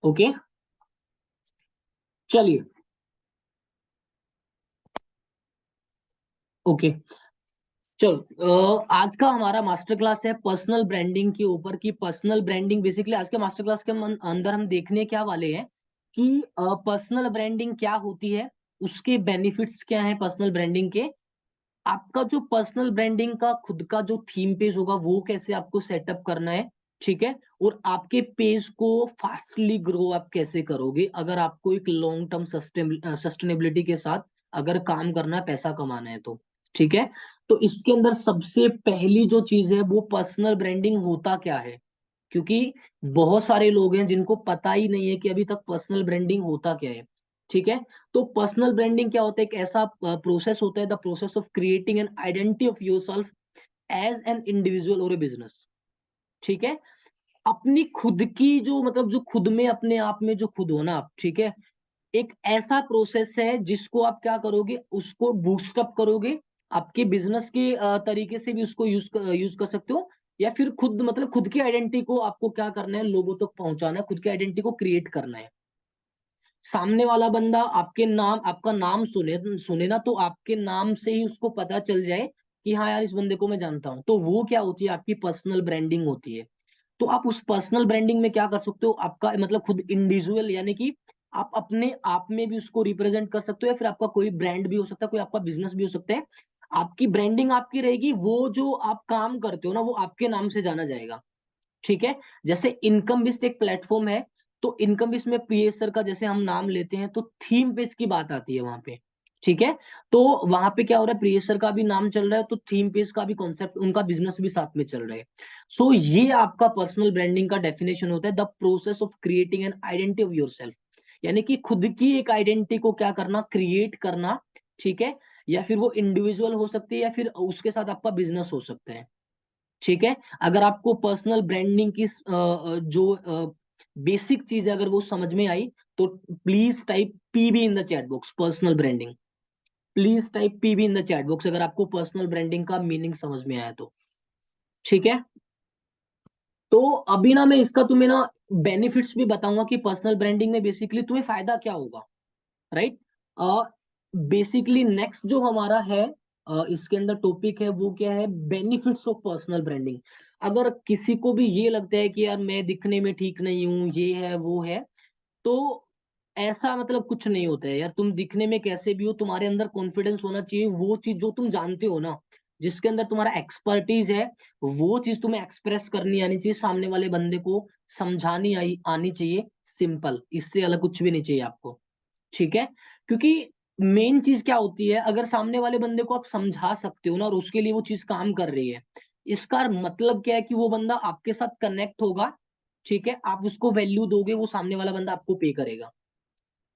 Okay, चलिए। Okay, चलो। आज का हमारा मास्टर क्लास है पर्सनल ब्रांडिंग के ऊपर। की पर्सनल ब्रांडिंग बेसिकली आज के मास्टर क्लास के अंदर हम देखने क्या वाले हैं कि पर्सनल ब्रांडिंग क्या होती है, उसके बेनिफिट्स क्या हैं पर्सनल ब्रांडिंग के। आपका जो पर्सनल ब्रांडिंग का खुद का जो थीम पेज होगा वो कैसे आपको सेटअप करना है, ठीक है। और आपके पेज को फास्टली ग्रो आप कैसे करोगे अगर आपको एक लॉन्ग टर्म सस्टेनेबिलिटी के साथ अगर काम करना है, पैसा कमाना है तो, ठीक है। तो इसके अंदर सबसे पहली जो चीज है वो पर्सनल ब्रांडिंग होता क्या है, क्योंकि बहुत सारे लोग हैं जिनको पता ही नहीं है कि अभी तक पर्सनल ब्रांडिंग होता क्या है, ठीक है। तो पर्सनल ब्रांडिंग क्या होता है, एक ऐसा प्रोसेस होता है, the process of creating an identity of yourself as an individual और ए बिजनेस, ठीक है। अपनी खुद की जो मतलब जो खुद में अपने आप में जो खुद होना आप, ठीक है। एक ऐसा प्रोसेस है जिसको आप क्या करोगे, उसको बूस्टअप करोगे आपके बिजनेस के तरीके से भी उसको यूज कर सकते हो, या फिर खुद मतलब खुद की आइडेंटिटी को आपको क्या करना है, लोगों तक पहुंचाना है, खुद की आइडेंटिटी को क्रिएट करना है। सामने वाला बंदा आपके नाम आपका नाम सुने सुने ना, तो आपके नाम से ही उसको पता चल जाए कि हाँ यार इस बंदे को मैं जानता हूं, तो वो क्या होती है, आपकी पर्सनल ब्रांडिंग होती है। तो आप उस पर्सनल ब्रांडिंग में क्या कर सकते हो, आपका मतलब खुद इंडिविजुअल यानी कि आप अपने आप में भी उसको रिप्रेजेंट कर सकते हो, या फिर आपका कोई ब्रांड भी हो सकता है, कोई आपका बिजनेस भी हो सकता है। आपकी ब्रांडिंग आपकी रहेगी, वो जो आप काम करते हो ना वो आपके नाम से जाना जाएगा, ठीक है। जैसे इनकम बिस्ट एक प्लेटफॉर्म है, तो इनकम बिस्ट में पीएस सर का जैसे हम नाम लेते हैं तो थीम पे इसकी बात आती है वहां पे, ठीक है। तो वहां पे क्या हो रहा है, प्रियेश सर का भी नाम चल रहा है तो थीम पेज का भी कॉन्सेप्ट, उनका बिजनेस भी साथ में चल रहा है। सो ये आपका पर्सनल ब्रांडिंग का डेफिनेशन होता है, the process of creating an identity of yourself, यानी कि खुद की एक आइडेंटिटी को क्या करना, क्रिएट करना, ठीक है। या फिर वो इंडिविजुअल हो सकती है या फिर उसके साथ आपका बिजनेस हो सकता है, ठीक है। अगर आपको पर्सनल ब्रांडिंग की जो बेसिक चीज है अगर वो समझ में आई, तो please type PB in the chat box, personal branding. Please type PB in the chat box अगर आपको पर्सनल ब्रांडिंग का मीनिंग समझ में आया तो, ठीक है। तो अभी ना मैं इसका तुम्हें ना बेनिफिट्स भी बताऊंगा कि पर्सनल ब्रांडिंग में बेसिकली तुम्हें फायदा क्या होगा, राइट। बेसिकली नेक्स्ट जो हमारा है इसके अंदर टॉपिक है वो क्या है, बेनिफिट्स ऑफ पर्सनल ब्रांडिंग। अगर किसी को भी ये लगता है कि यार मैं दिखने में ठीक नहीं हूँ, ये है वो है, तो ऐसा मतलब कुछ नहीं होता है यार। तुम दिखने में कैसे भी हो, तुम्हारे अंदर कॉन्फिडेंस होना चाहिए, वो चीज जो तुम जानते हो ना, जिसके अंदर तुम्हारा एक्सपर्टीज है, वो चीज तुम्हें एक्सप्रेस करनी आनी चाहिए, सामने वाले बंदे को समझानी आनी चाहिए। सिंपल, इससे अलग कुछ भी नहीं चाहिए आपको, ठीक है। क्योंकि मेन चीज क्या होती है, अगर सामने वाले बंदे को आप समझा सकते हो ना और उसके लिए वो चीज काम कर रही है, इसका मतलब क्या है कि वो बंदा आपके साथ कनेक्ट होगा, ठीक है। आप उसको वैल्यू दोगे, वो सामने वाला बंदा आपको पे करेगा।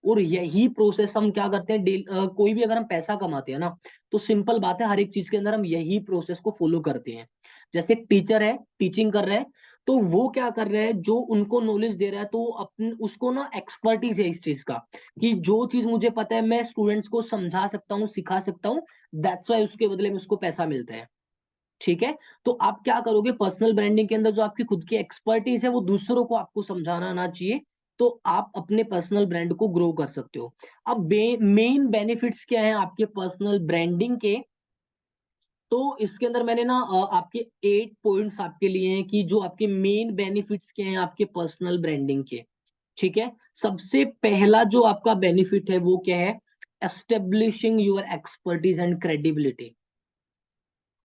और यही प्रोसेस हम क्या करते हैं कोई भी अगर हम पैसा कमाते हैं ना, तो सिंपल बात है हर एक चीज के अंदर हम यही प्रोसेस को फॉलो करते हैं। जैसे एक टीचर है, टीचिंग कर रहा है, तो वो क्या कर रहा है, जो उनको नॉलेज दे रहा है, तो अपन उसको ना एक्सपर्टीज है इस चीज का, कि जो चीज मुझे पता है मैं स्टूडेंट्स को समझा सकता हूँ, सिखा सकता हूँ, दैट्स वाई उसके बदले में उसको पैसा मिलता है, ठीक है। तो आप क्या करोगे, पर्सनल ब्रांडिंग के अंदर जो आपकी खुद की एक्सपर्टीज है वो दूसरों को आपको समझाना ना चाहिए, तो आप अपने पर्सनल ब्रांड को ग्रो कर सकते हो। अब मेन बेनिफिट्स क्या है आपके पर्सनल ब्रांडिंग के, तो इसके अंदर मैंने ना आपके 8 पॉइंट्स आपके लिए हैं कि जो आपके मेन बेनिफिट्स क्या हैं आपके पर्सनल ब्रांडिंग के, ठीक है। सबसे पहला जो आपका बेनिफिट है वो क्या है, establishing your expertise and credibility.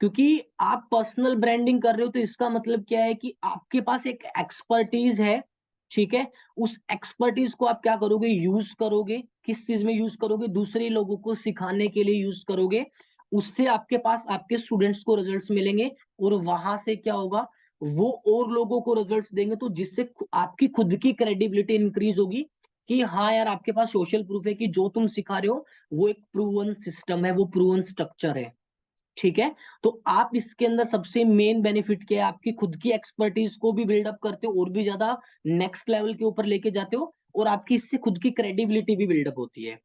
क्योंकि आप पर्सनल ब्रांडिंग कर रहे हो तो इसका मतलब क्या है कि आपके पास एक एक्सपर्टीज है, ठीक है। उस एक्सपर्टीज को आप क्या करोगे, यूज करोगे, किस चीज में यूज करोगे, दूसरे लोगों को सिखाने के लिए यूज करोगे। उससे आपके पास आपके स्टूडेंट्स को रिजल्ट्स मिलेंगे, और वहां से क्या होगा, वो और लोगों को रिजल्ट्स देंगे, तो जिससे आपकी खुद की क्रेडिबिलिटी इंक्रीज होगी कि हाँ यार आपके पास सोशल प्रूफ है कि जो तुम सिखा रहे हो वो एक प्रूवन सिस्टम है, वो प्रूवन स्ट्रक्चर है, ठीक है। तो आप इसके अंदर सबसे मेन बेनिफिट क्या है, आपकी खुद की एक्सपर्टीज को भी बिल्डअप करते हो और भी ज्यादा नेक्स्ट लेवल के ऊपर लेके जाते हो, और आपकी इससे खुद की क्रेडिबिलिटी भी बिल्डअप होती है।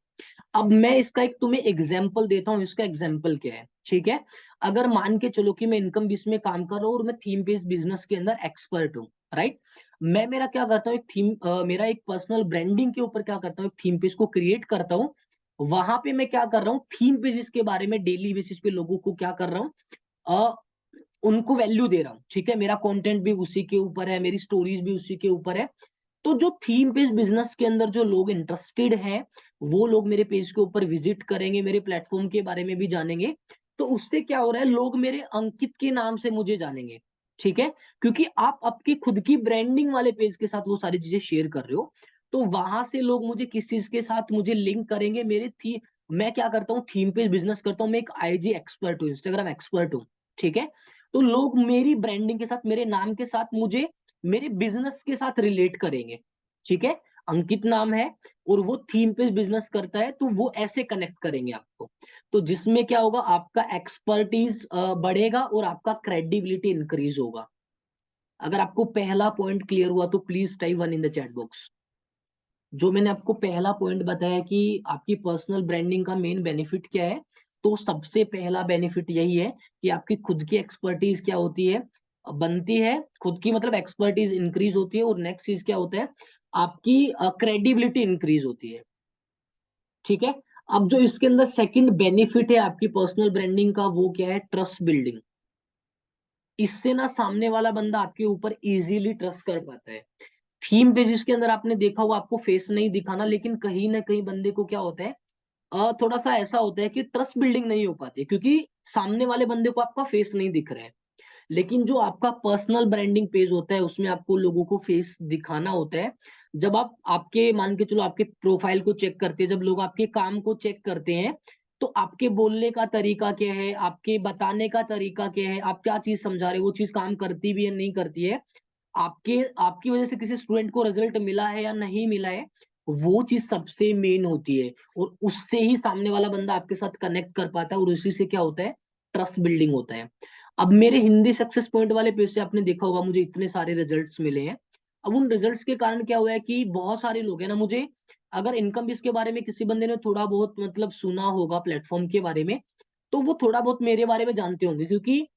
अब मैं इसका एक तुम्हें एग्जाम्पल देता हूँ, इसका एग्जाम्पल क्या है, ठीक है। अगर मान के चलो कि मैं इनकम बेस में काम कर रहा हूँ और मैं थीम बेस्ड बिजनेस के अंदर एक्सपर्ट हूँ, राइट। मैं मेरा क्या करता हूँ, एक थीम, मेरा एक पर्सनल ब्रांडिंग के ऊपर क्या करता हूँ, एक थीम पेज को क्रिएट करता हूँ। वहां पे मैं क्या कर रहा हूँ, थीम पेजेस के बारे में डेली बेसिस पे लोगों को क्या कर रहा हूँ, उनको वैल्यू दे रहा हूँ। ठीक है, मेरा कंटेंट भी उसी के ऊपर है, मेरी स्टोरीज भी उसी के ऊपर है। तो जो थीम पेज बिजनेस के अंदर जो लोग इंटरेस्टेड हैं, वो लोग मेरे पेज के ऊपर विजिट करेंगे, मेरे प्लेटफॉर्म के बारे में भी जानेंगे। तो उससे क्या हो रहा है, लोग मेरे अंकित के नाम से मुझे जानेंगे। ठीक है, क्योंकि आप आपकी खुद की ब्रांडिंग वाले पेज के साथ वो सारी चीजें शेयर कर रहे हो, तो वहां से लोग मुझे किस चीज के साथ मुझे लिंक करेंगे, मेरे थी मैं क्या करता हूँ, थीम पेज बिजनेस करता हूँ, मैं एक आईजी एक्सपर्ट हूँ, इंस्टाग्राम एक्सपर्ट हूँ। ठीक है, तो लोग मेरी ब्रांडिंग के साथ, मेरे नाम के साथ मुझे मेरे बिजनेस के साथ रिलेट करेंगे। ठीक है, अंकित नाम है और वो थीम पे बिजनेस करता है, तो वो ऐसे कनेक्ट करेंगे आपको। तो जिसमें क्या होगा, आपका एक्सपर्टीज बढ़ेगा और आपका क्रेडिबिलिटी इंक्रीज होगा। अगर आपको पहला पॉइंट क्लियर हुआ तो please type 1 in the chat box. जो मैंने आपको पहला पॉइंट बताया कि आपकी पर्सनल ब्रांडिंग का मेन बेनिफिट क्या है, तो सबसे पहला बेनिफिट यही है कि आपकी खुद की एक्सपर्टीज क्या होती है, बनती है, खुद की मतलब एक्सपर्टीज इंक्रीज होती है। और नेक्स्ट चीज क्या होता है, आपकी क्रेडिबिलिटी इंक्रीज होती है। ठीक है, अब जो इसके अंदर सेकंड बेनिफिट है आपकी पर्सनल ब्रांडिंग का, वो क्या है, ट्रस्ट बिल्डिंग। इससे ना सामने वाला बंदा आपके ऊपर इजीली ट्रस्ट कर पाता है। थीम पेजेस के अंदर आपने देखा होगा, आपको फेस नहीं दिखाना, लेकिन कहीं ना कहीं बंदे को क्या होता है, थोड़ा सा ऐसा होता है कि ट्रस्ट बिल्डिंग नहीं हो पाती, क्योंकि सामने वाले बंदे को आपका फेस नहीं दिख रहा है। लेकिन जो आपका पर्सनल ब्रांडिंग पेज होता है, उसमें आपको लोगों को फेस दिखाना होता है। जब आप आपके मान के चलो आपके प्रोफाइल को चेक करते हैं, जब लोग आपके काम को चेक करते हैं, तो आपके बोलने का तरीका क्या है, आपके बताने का तरीका क्या है, आप क्या चीज समझा रहे हो, वो चीज काम करती भी है नहीं करती है, आपके आपकी वजह से किसी स्टूडेंट को रिजल्ट मिला है या नहीं मिला है, वो चीज सबसे मेन होती है। और उससे ही सामने वाला बंदा आपके साथ कनेक्ट कर पाता है, और उसी से क्या होता है, ट्रस्ट बिल्डिंग होता है। अब मेरे हिंदी सक्सेस पॉइंट वाले पेज से आपने देखा होगा, मुझे इतने सारे रिजल्ट्स मिले हैं। अब उन रिजल्ट्स के कारण क्या हुआ है कि बहुत सारे लोग हैं ना, मुझे अगर इनकम बेस के बारे में किसी बंदे ने थोड़ा बहुत मतलब सुना होगा प्लेटफॉर्म के बारे में, तो वो थोड़ा बहुत मेरे बारे में जानते होंगे। क्योंकि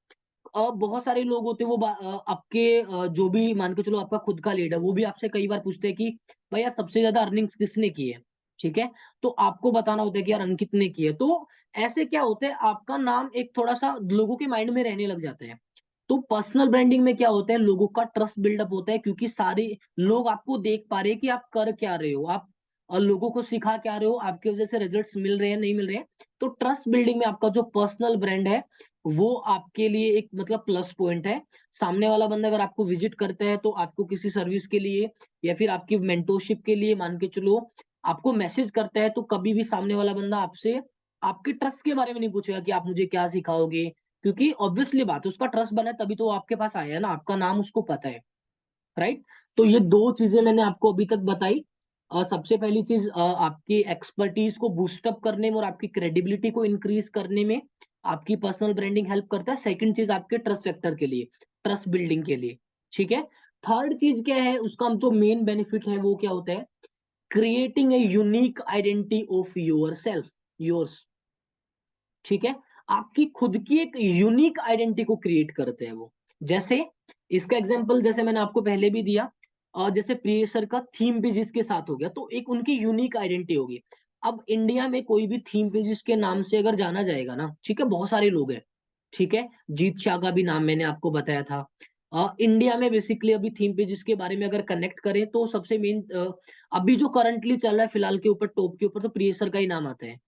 बहुत सारे लोग होते हैं, वो आपके जो भी मान के चलो आपका खुद का लीडर, वो भी आपसे कई बार पूछते हैं कि भाई यार सबसे ज्यादा अर्निंग्स किसने की है। ठीक है, तो आपको बताना होता है कि यार अंकित ने की है। तो ऐसे क्या होता है, आपका नाम एक थोड़ा सा लोगों के माइंड में रहने लग जाता है। तो पर्सनल ब्रांडिंग में क्या होता है, लोगों का ट्रस्ट बिल्डअप होता है, क्योंकि सारे लोग आपको देख पा रहे हैं कि आप कर क्या रहे हो, आप लोगों को सिखा क्या रहे हो, आपकी वजह से रिजल्ट्स मिल रहे हैं नहीं मिल रहे हैं। तो ट्रस्ट बिल्डिंग में आपका जो पर्सनल ब्रांड है, वो आपके लिए एक मतलब प्लस पॉइंट है। सामने वाला बंदा अगर आपको विजिट करता है, तो आपको किसी सर्विस के लिए या फिर आपकी मेंटोरशिप के लिए मान के चलो आपको मैसेज करता है, तो कभी भी सामने वाला बंदा आपसे आपके ट्रस्ट के बारे में नहीं पूछेगा कि आप मुझे क्या सिखाओगे। क्योंकि ऑब्वियसली बात है, उसका ट्रस्ट बना है तभी तो वो आपके पास आया है ना, आपका नाम उसको पता है। राइट, तो ये दो चीजें मैंने आपको अभी तक बताई। सबसे पहली चीज, आपकी एक्सपर्टीज को बूस्टअप करने में और आपकी क्रेडिबिलिटी को इंक्रीज करने में आपकी पर्सनल ब्रांडिंग हेल्प करता है। सेकंड चीज, आपके ट्रस्ट फैक्टर के लिए, ट्रस्ट बिल्डिंग के लिए। ठीक है, थर्ड चीज क्या है, उसका जो मेन बेनिफिट है वो क्या होता है, creating a unique identity of your self, yours. ठीक है, आपकी खुद की एक यूनिक आइडेंटिटी को क्रिएट करते हैं वो। जैसे इसका एग्जांपल जैसे मैंने आपको पहले भी दिया, और जैसे प्रिय सर का थीम पेजेस के साथ हो गया, तो एक उनकी यूनिक आइडेंटिटी होगी। अब इंडिया में कोई भी थीम पेजेस के नाम से अगर जाना जाएगा ना, ठीक है, बहुत सारे लोग हैं। ठीक है, जीत शाह का भी नाम मैंने आपको बताया था। इंडिया में बेसिकली अभी थीम पेजेस के बारे में अगर कनेक्ट करें, तो सबसे मेन अभी जो करंटली चल रहा है फिलहाल के ऊपर, टॉप के ऊपर, तो प्रिय सर का ही नाम आता है।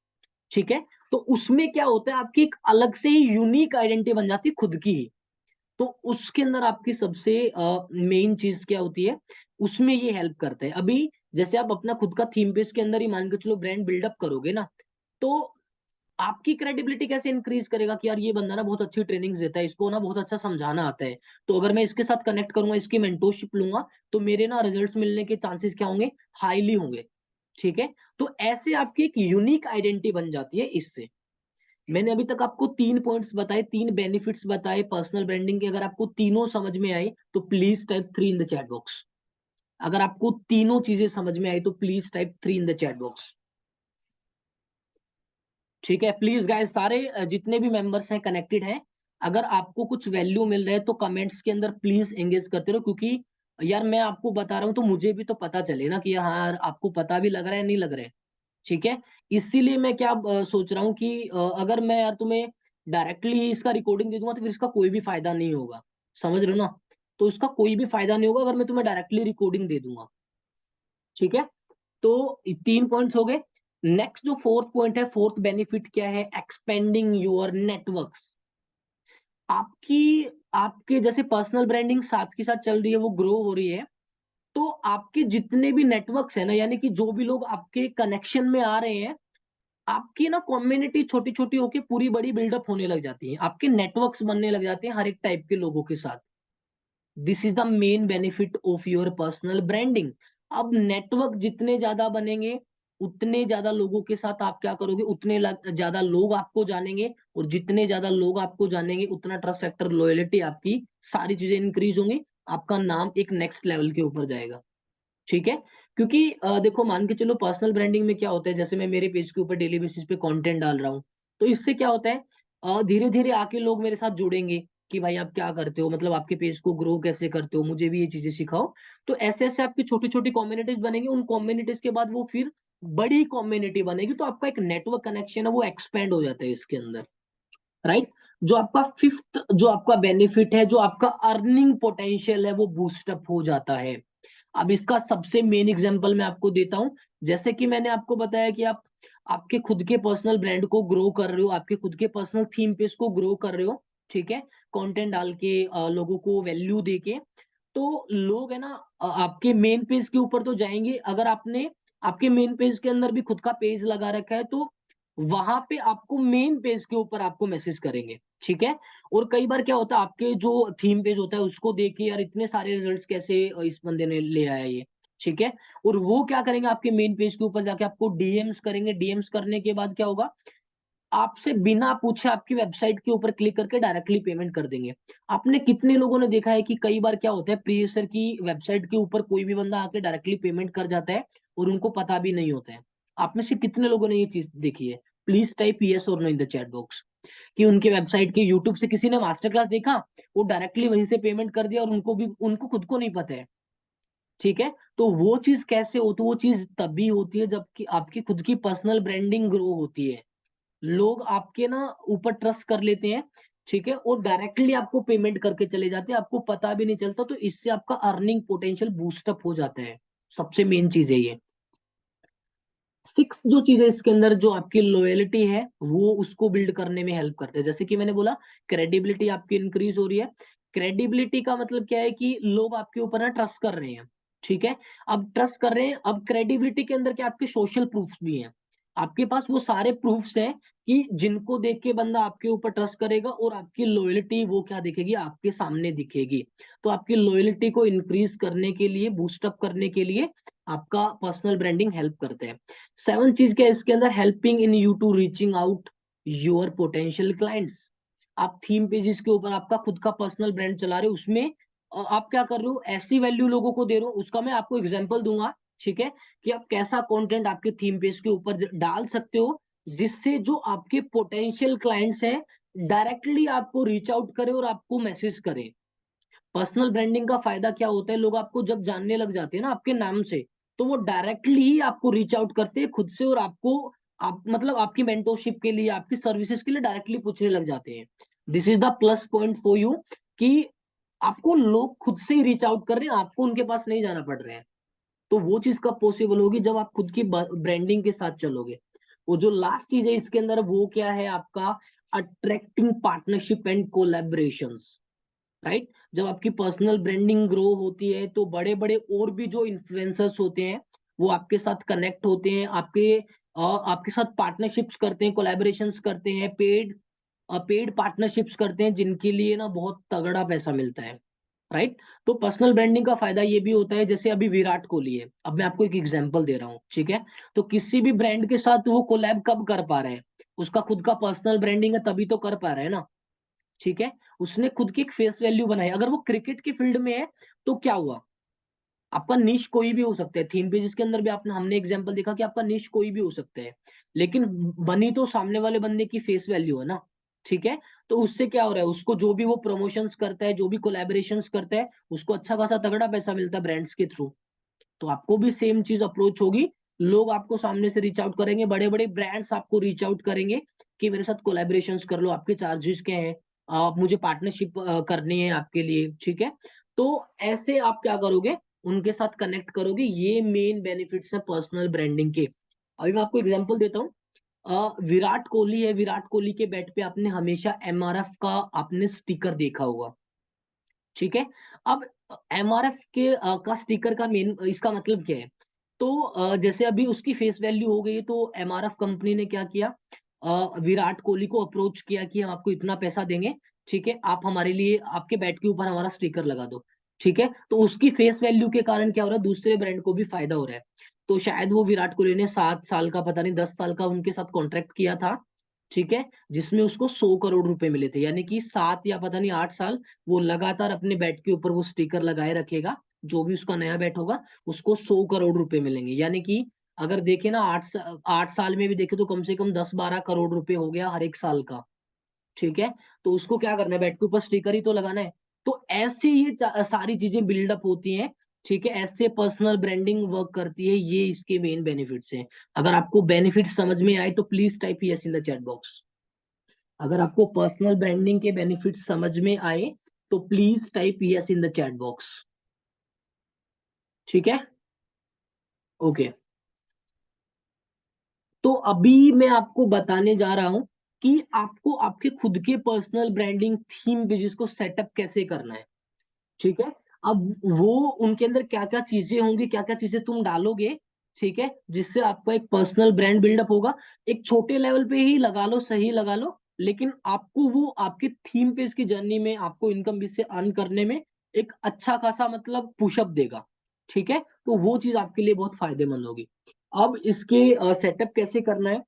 ठीक है, तो उसमें क्या होता है, आपकी एक अलग से ही यूनिक आइडेंटिटी बन जाती है खुद की ही। तो उसके अंदर आपकी सबसे मेन चीज क्या होती है, उसमें ये हेल्प करता है। अभी जैसे आप अपना खुद का थीम पेज के अंदर ही मान के चलो ब्रांड बिल्डअप करोगे ना, तो आपकी क्रेडिबिलिटी कैसे इंक्रीज करेगा कि यार ये बंदा ना बहुत अच्छी ट्रेनिंग्स देता है, इसको ना बहुत अच्छा समझाना आता है, तो अगर मैं इसके साथ कनेक्ट करूंगा, इसकी मेंटोरशिप लूंगा, तो मेरे ना रिजल्ट्स मिलने के चांसेस क्या होंगे, हाईली होंगे। ठीक है, तो ऐसे आपकी एक यूनिक आइडेंटिटी बन जाती है इससे। मैंने अभी तक आपको 3 पॉइंट्स बताए, 3 बेनिफिट्स बताए पर्सनल ब्रांडिंग के। अगर आपको तीनों समझ में आई तो please type 3 in the chat box. अगर आपको तीनों चीजें समझ में आई तो please type 3 in the chat box. ठीक है, प्लीज गाइस, सारे जितने भी मेंबर्स हैं कनेक्टेड हैं, अगर आपको कुछ वैल्यू मिल रहा है तो कमेंट्स के अंदर प्लीज एंगेज करते रहो। क्योंकि यार मैं आपको बता रहा हूँ तो मुझे भी तो पता चले ना कि हाँ यार आपको पता भी लग रहा है नहीं लग रहा है। ठीक है, इसीलिए मैं क्या सोच रहा हूँ कि अगर मैं यार तुम्हें डायरेक्टली इसका रिकॉर्डिंग दे दूंगा तो फिर इसका कोई भी फायदा नहीं होगा। समझ रहे हो ना? तो इसका कोई भी फायदा नहीं होगा अगर मैं तुम्हें डायरेक्टली रिकॉर्डिंग दे दूंगा। ठीक है, तो 3 पॉइंट्स हो गए। नेक्स्ट जो फोर्थ पॉइंट है, फोर्थ बेनिफिट क्या है? Expanding your networks. आपकी आपके जैसे पर्सनल ब्रांडिंग साथ के साथ चल रही है, वो ग्रो हो रही है, तो आपके जितने भी नेटवर्क्स है ना, यानी कि जो भी लोग आपके कनेक्शन में आ रहे हैं, आपकी ना कम्युनिटी छोटी छोटी होके पूरी बड़ी बिल्डअप होने लग जाती है, आपके नेटवर्क्स बनने लग जाते हैं हर एक टाइप के लोगों के साथ। This is the main benefit of your personal branding. अब नेटवर्क जितने ज्यादा बनेंगे, उतने ज्यादा लोगों के साथ आप क्या करोगे, उतने ज्यादा लोग आपको जानेंगे, और जितने ज्यादा लोग आपको जानेंगे उतना ट्रस्ट फैक्टर, लॉयलिटी, आपकी सारी चीजें इंक्रीज होंगी, आपका नाम एक नेक्स्ट लेवल के ऊपर जाएगा। ठीक है, क्योंकि देखो मान के चलो पर्सनल ब्रांडिंग में क्या होता है, जैसे मैं मेरे पेज के ऊपर डेली बेसिस पे कंटेंट डाल रहा हूँ, तो इससे क्या होता है, धीरे धीरे आके लोग मेरे साथ जुड़ेंगे कि भाई आप क्या करते हो, मतलब आपके पेज को ग्रो कैसे करते हो, मुझे भी ये चीजें सिखाओ। तो ऐसे ऐसे आपकी छोटी छोटी कम्युनिटीज बनेंगी, उन कम्युनिटीज के बाद वो फिर बड़ी कम्युनिटी बनेगी, तो आपका एक नेटवर्क कनेक्शन है वो एक्सपेंड हो जाता है इसके अंदर। राइट, जो आपका फिफ्थ जो आपका बेनिफिट है, जो आपका अर्निंग पोटेंशियल है, वो बूस्टअप हो जाता है। अब इसका सबसे मेन एग्जांपल मैं आपको देता हूं। जैसे कि मैंने आपको बताया कि आप आपके खुद के पर्सनल ब्रांड को ग्रो कर रहे हो, आपके खुद के पर्सनल थीम पेज को ग्रो कर रहे हो। ठीक है, कंटेंट डाल के लोगों को वैल्यू दे के, तो लोग है ना आपके मेन पेज के ऊपर तो जाएंगे। अगर आपने आपके मेन पेज के अंदर भी खुद का पेज लगा रखा है, तो वहां पे आपको मेन पेज के ऊपर आपको मैसेज करेंगे। ठीक है, और कई बार क्या होता है, आपके जो थीम पेज होता है उसको देख के यार इतने सारे रिजल्ट्स कैसे इस बंदे ने ले आया ये। ठीक है, और वो क्या करेंगे, आपके मेन पेज के ऊपर जाके आपको डीएम्स करेंगे। डीएम्स करने के बाद क्या होगा, आपसे बिना पूछे आपकी वेबसाइट के ऊपर क्लिक करके डायरेक्टली पेमेंट कर देंगे। आपने कितने लोगों ने देखा है कि कई बार क्या होता है, प्रीसेसर की वेबसाइट के ऊपर कोई भी बंदा आके डायरेक्टली पेमेंट कर जाता है और उनको पता भी नहीं होता है। आप में से कितने लोगों ने ये चीज देखी है? प्लीज टाइप यस और no in the chat box कि उनके वेबसाइट के यूट्यूब से किसी ने मास्टर क्लास देखा, वो डायरेक्टली वहीं से पेमेंट कर दिया और उनको खुद को नहीं पता है। ठीक है, तो वो चीज कैसे होती है? वो चीज तभी होती है जबकि आपकी खुद की पर्सनल ब्रांडिंग ग्रो होती है, लोग आपके ना ऊपर ट्रस्ट कर लेते हैं। ठीक है, और डायरेक्टली आपको पेमेंट करके चले जाते हैं, आपको पता भी नहीं चलता, तो इससे आपका अर्निंग पोटेंशियल बूस्टअप हो जाता है। सबसे मेन चीज है ये। सिक्स जो चीज है इसके अंदर, जो आपकी लॉयलिटी है वो उसको बिल्ड करने में हेल्प करते हैं। जैसे कि मैंने बोला, क्रेडिबिलिटी आपकी इंक्रीज हो रही है। क्रेडिबिलिटी का मतलब क्या है कि लोग आपके ऊपर ना ट्रस्ट कर रहे हैं। ठीक है, अब ट्रस्ट कर रहे हैं, अब क्रेडिबिलिटी के अंदर क्या, आपके सोशल प्रूफ्स भी हैं। आपके पास वो सारे प्रूफ्स हैं कि जिनको देख के बंदा आपके ऊपर ट्रस्ट करेगा, और आपकी लॉयलिटी वो क्या दिखेगी, आपके सामने दिखेगी। तो आपकी लॉयलिटी को इंक्रीज करने के लिए, बूस्टअप करने के लिए आपका पर्सनल ब्रांडिंग हेल्प करते हैं। सेवन चीज क्या है इसके अंदर, helping in you to reaching out your potential clients. आप थीम पेजेस के ऊपर आपका खुद का पर्सनल ब्रांड चला रहे हो, उसमें आप क्या कर रहे हो, ऐसी वैल्यू लोगों को दे रहे हो। उसका मैं आपको एग्जांपल दूंगा। ठीक है, कि आप कैसा कंटेंट आपके थीम पेज के ऊपर डाल सकते हो, जिससे जो आपके पोटेंशियल क्लाइंट्स हैं डायरेक्टली आपको रीच आउट करे और आपको मैसेज करे। पर्सनल ब्रांडिंग का फायदा क्या होता है, लोग आपको जब जानने लग जाते हैं ना आपके नाम से, तो वो डायरेक्टली ही आपको रीच आउट करते हैं खुद से, और आपको आप मतलब आपकी मेंटोरशिप के लिए, आपकी सर्विसेज के लिए डायरेक्टली पूछने लग जाते हैं। This is the plus point for you, कि आपको लोग खुद से ही रीच आउट कर रहे हैं, आपको उनके पास नहीं जाना पड़ रहा है। तो वो चीज कब पॉसिबल होगी, जब आप खुद की ब्रांडिंग के साथ चलोगे। वो जो लास्ट चीज है इसके अंदर, वो क्या है आपका, attracting partnership and collaborations. Right, जब आपकी पर्सनल ब्रांडिंग ग्रो होती है, तो बड़े बड़े और भी जो इन्फ्लुएंसर्स होते हैं वो आपके साथ कनेक्ट होते हैं, आपके साथ पार्टनरशिप्स करते हैं, कोलैबोरेशंस करते हैं, पेड पार्टनरशिप्स करते हैं, जिनके लिए ना बहुत तगड़ा पैसा मिलता है। राइट, तो पर्सनल ब्रांडिंग का फायदा ये भी होता है, जैसे अभी विराट कोहली है, अब मैं आपको एक एग्जांपल दे रहा हूँ। ठीक है, तो किसी भी ब्रांड के साथ वो कोलैब कब कर पा रहा है, उसका खुद का पर्सनल ब्रांडिंग है तभी तो कर पा रहा है ना। ठीक है, उसने खुद की एक फेस वैल्यू बनाई। अगर वो क्रिकेट की फील्ड में है, तो क्या हुआ, आपका निश कोई भी हो सकता है। थीम पेजेस के अंदर भी आपने हमने एग्जांपल देखा कि आपका निश कोई भी हो सकता है, लेकिन बनी तो सामने वाले बंदे की फेस वैल्यू है ना। ठीक है। तो उससे क्या हो रहा है, उसको जो भी वो प्रमोशंस करता है, जो भी कोलैबोरेशंस करता है, उसको अच्छा खासा तगड़ा पैसा मिलता है ब्रांड्स के थ्रू। तो आपको भी सेम चीज अप्रोच होगी, लोग आपको सामने से रीच आउट करेंगे, बड़े बड़े ब्रांड्स आपको रीच आउट करेंगे कि मेरे साथ कोलैबोरेशंस कर लो, आपके चार्जेस क्या है, आप मुझे पार्टनरशिप करनी है आपके लिए, ठीक है। तो ऐसे आप क्या करोगे, उनके साथ कनेक्ट करोगे, ये मेन बेनिफिट्स है पर्सनल ब्रांडिंग के। अभी मैं आपको एग्जांपल देता हूँ। विराट कोहली है, विराट कोहली के बैट पे आपने हमेशा एमआरएफ का आपने स्टिकर देखा होगा, ठीक है। अब एमआरएफ के का स्टिकर का मेन इसका मतलब क्या है, तो जैसे अभी उसकी फेस वैल्यू हो गई, तो एमआरएफ कंपनी ने क्या किया, विराट कोहली को अप्रोच किया कि हम आपको इतना पैसा देंगे, ठीक है, आप हमारे लिए आपके बैट के ऊपर हमारा स्टिकर लगा दो, ठीक है। तो उसकी फेस वैल्यू के कारण क्या हो रहा है, दूसरे ब्रांड को भी फायदा हो रहा है। तो शायद वो विराट कोहली ने 7 साल का, पता नहीं 10 साल का उनके साथ कॉन्ट्रैक्ट किया था, ठीक है, जिसमें उसको 100 करोड़ रुपए मिले थे, यानी कि 7 या पता नहीं 8 साल वो लगातार अपने बैट के ऊपर वो स्टिकर लगाए रखेगा, जो भी उसका नया बैट होगा उसको 100 करोड़ रुपए मिलेंगे। यानी कि अगर देखे ना, 8 साल में भी देखे तो कम से कम 10-12 करोड़ रुपए हो गया हर एक साल का, ठीक है। तो उसको क्या करना है, बैट के ऊपर स्टिकर ही तो लगाना है। तो ऐसे ये सारी चीजें बिल्डअप होती हैं, ठीक है, ऐसे पर्सनल ब्रांडिंग वर्क करती है, ये इसके मेन बेनिफिट्स हैं। अगर आपको बेनिफिट्स समझ में आए तो please type yes in the chat box. अगर आपको पर्सनल ब्रांडिंग के बेनिफिट्स समझ में आए तो please type yes in the chat box, ठीक है। ओके। तो अभी मैं आपको बताने जा रहा हूं कि आपको आपके खुद के पर्सनल ब्रांडिंग थीम पेजेस को सेटअप कैसे करना है, ठीक है। अब वो उनके अंदर क्या क्या चीजें होंगी, क्या क्या चीजें तुम डालोगे, ठीक है, जिससे आपका एक पर्सनल ब्रांड बिल्डअप होगा। एक छोटे लेवल पे ही लगा लो, सही लगा लो, लेकिन आपको वो आपके थीम पेज की जर्नी में, आपको इनकम से अर्न करने में एक अच्छा खासा मतलब पुशअप देगा, ठीक है। तो वो चीज आपके लिए बहुत फायदेमंद होगी। अब इसके सेटअप कैसे करना है,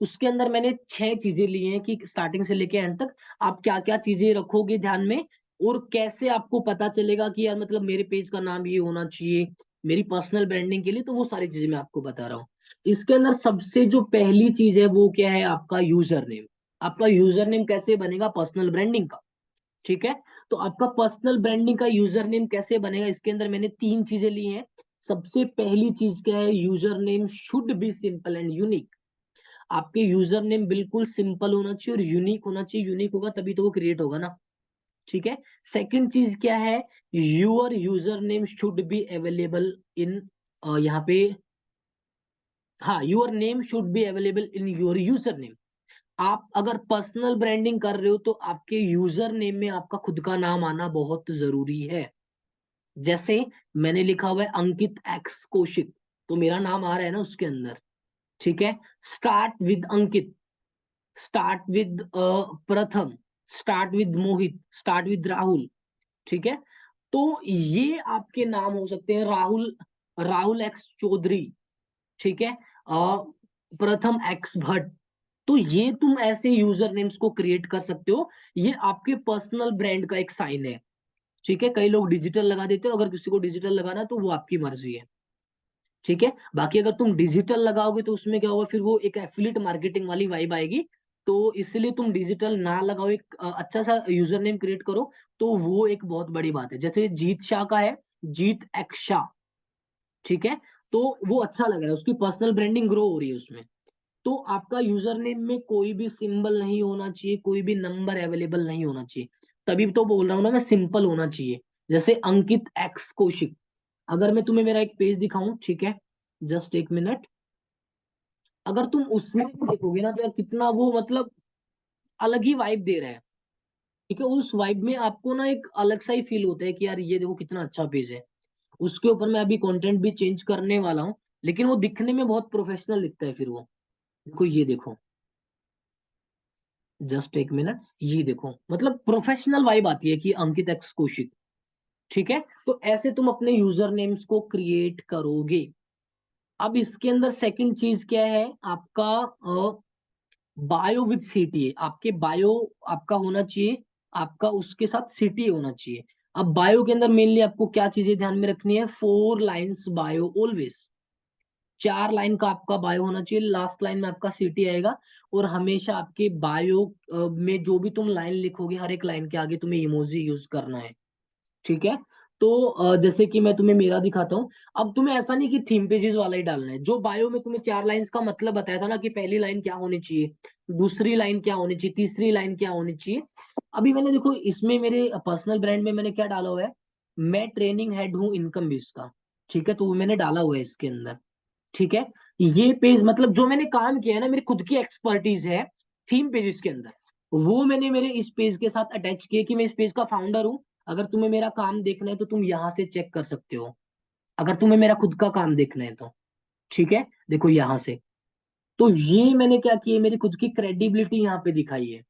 उसके अंदर मैंने 6 चीजें ली हैं कि स्टार्टिंग से लेके एंड तक आप क्या क्या चीजें रखोगे ध्यान में, और कैसे आपको पता चलेगा कि यार मतलब मेरे पेज का नाम ये होना चाहिए मेरी पर्सनल ब्रांडिंग के लिए। तो वो सारी चीजें मैं आपको बता रहा हूँ। इसके अंदर सबसे जो पहली चीज है वो क्या है, आपका यूजर नेम। आपका यूजर नेम कैसे बनेगा पर्सनल ब्रांडिंग का, ठीक है। तो आपका पर्सनल ब्रांडिंग का यूजर नेम कैसे बनेगा, इसके अंदर मैंने 3 चीजें ली हैं। सबसे पहली चीज क्या है, user name should B simple and unique. आपके यूजर नेम बिल्कुल सिंपल होना चाहिए और यूनिक होना चाहिए, यूनिक होगा तभी तो वो क्रिएट होगा ना, ठीक है। सेकंड चीज क्या है, your user name should be available in, यहाँ पे, हाँ, your name should be available in your user name. आप अगर पर्सनल ब्रांडिंग कर रहे हो तो आपके यूजर नेम में आपका खुद का नाम आना बहुत जरूरी है। जैसे मैंने लिखा हुआ है अंकित एक्स कौशिक, तो मेरा नाम आ रहा है ना उसके अंदर, ठीक है। Start with Ankit, start with Pratham, start with Mohit, start with Rahul, ठीक है। तो ये आपके नाम हो सकते हैं, राहुल, राहुल एक्स चौधरी, ठीक है, प्रथम एक्स भट्ट। तो ये तुम ऐसे यूजर नेम्स को क्रिएट कर सकते हो, ये आपके पर्सनल ब्रांड का एक साइन है, ठीक है। कई लोग डिजिटल लगा देते हो, अगर किसी को डिजिटल लगाना है तो वो आपकी मर्जी है, ठीक है। बाकी अगर तुम डिजिटल लगाओगे तो उसमें क्या होगा, फिर वो एक एफिलिएट मार्केटिंग वाली वाइब आएगी। तो इसलिए तुम डिजिटल ना लगाओ, एक अच्छा सा यूजर नेम क्रिएट करो, तो वो एक बहुत बड़ी बात है। जैसे जीत शाह का है, जीत एक्स शाह, ठीक है। तो वो अच्छा लग रहा है, उसकी पर्सनल ब्रांडिंग ग्रो हो रही है उसमें। तो आपका यूजर नेम में कोई भी सिंबल नहीं होना चाहिए, कोई भी नंबर अवेलेबल नहीं होना चाहिए। तभी तो बोल रहा हूँ ना मैं, सिंपल होना चाहिए। जैसे अंकित एक्स कौशिक, अगर मैं तुम्हें मेरा एक पेज दिखाऊं, ठीक है, जस्ट एक मिनट, अगर तुम उसमें भी देखोगे ना तो यार कितना वो मतलब अलग ही वाइब दे रहा है, ठीक है। उस वाइब में आपको ना एक अलग सा ही फील होता है कि यार ये देखो कितना अच्छा पेज है। उसके ऊपर मैं अभी कंटेंट भी चेंज करने वाला हूँ, लेकिन वो दिखने में बहुत प्रोफेशनल दिखता है फिर वो। देखो ये देखो, जस्ट एक मिनट, ये देखो मतलब प्रोफेशनल वाइब आती है कि अंकित एक्स कौशिक, ठीक है। तो ऐसे तुम अपने यूजर नेम्स को क्रिएट करोगे। अब इसके अंदर सेकंड चीज क्या है, आपका बायो विद सीटी। आपके बायो आपका होना चाहिए, आपका उसके साथ सीटी होना चाहिए। अब बायो के अंदर मेनली आपको क्या चीजें ध्यान में रखनी है, 4 लाइन्स बायो ऑलवेज, 4 लाइन का आपका बायो होना चाहिए, लास्ट लाइन में आपका सीटी आएगा। और हमेशा आपके बायो में जो भी तुम लाइन लिखोगे, हर एक लाइन के आगे तुम्हें इमोजी यूज करना है। ठीक है। तो जैसे कि मैं तुम्हें मेरा दिखाता हूँ। अब तुम्हें ऐसा नहीं कि थीम पेजेस वाला ही डालना है। जो बायो में तुम्हें 4 लाइंस का मतलब बताया था ना, कि पहली लाइन क्या होनी चाहिए, दूसरी लाइन क्या होनी चाहिए, तीसरी लाइन क्या होनी चाहिए। अभी मैंने देखो इसमें मेरे पर्सनल ब्रांड में मैंने क्या डाला हुआ है, मैं ट्रेनिंग हेड हूँ इनकम बेस का। ठीक है, तो वो मैंने डाला हुआ है इसके अंदर। ठीक है। ये पेज मतलब जो मैंने काम किया है ना, मेरी खुद की एक्सपर्टीज है थीम पेजेस के अंदर, वो मैंने मेरे इस पेज के साथ अटैच किया कि मैं इस पेज का फाउंडर हूँ। अगर तुम्हें मेरा काम देखना है तो तुम यहाँ से चेक कर सकते हो, अगर तुम्हें मेरा खुद का काम देखना है तो। ठीक है, देखो यहाँ से। तो ये मैंने क्या किया, मेरी खुद की क्रेडिबिलिटी यहाँ पे दिखाई है।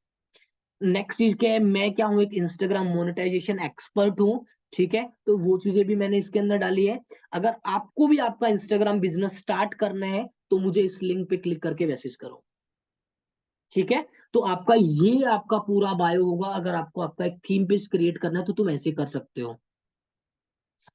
नेक्स्ट चीज क्या है, मैं क्या हूँ, एक इंस्टाग्राम मोनेटाइजेशन एक्सपर्ट हूँ। ठीक है, तो वो चीजें भी मैंने इसके अंदर डाली है। अगर आपको भी आपका इंस्टाग्राम बिजनेस स्टार्ट करना है तो मुझे इस लिंक पे क्लिक करके मैसेज करो। ठीक है। तो आपका ये आपका पूरा बायो होगा। अगर आपको आपका एक थीम पेज क्रिएट करना है तो तुम ऐसे कर सकते हो।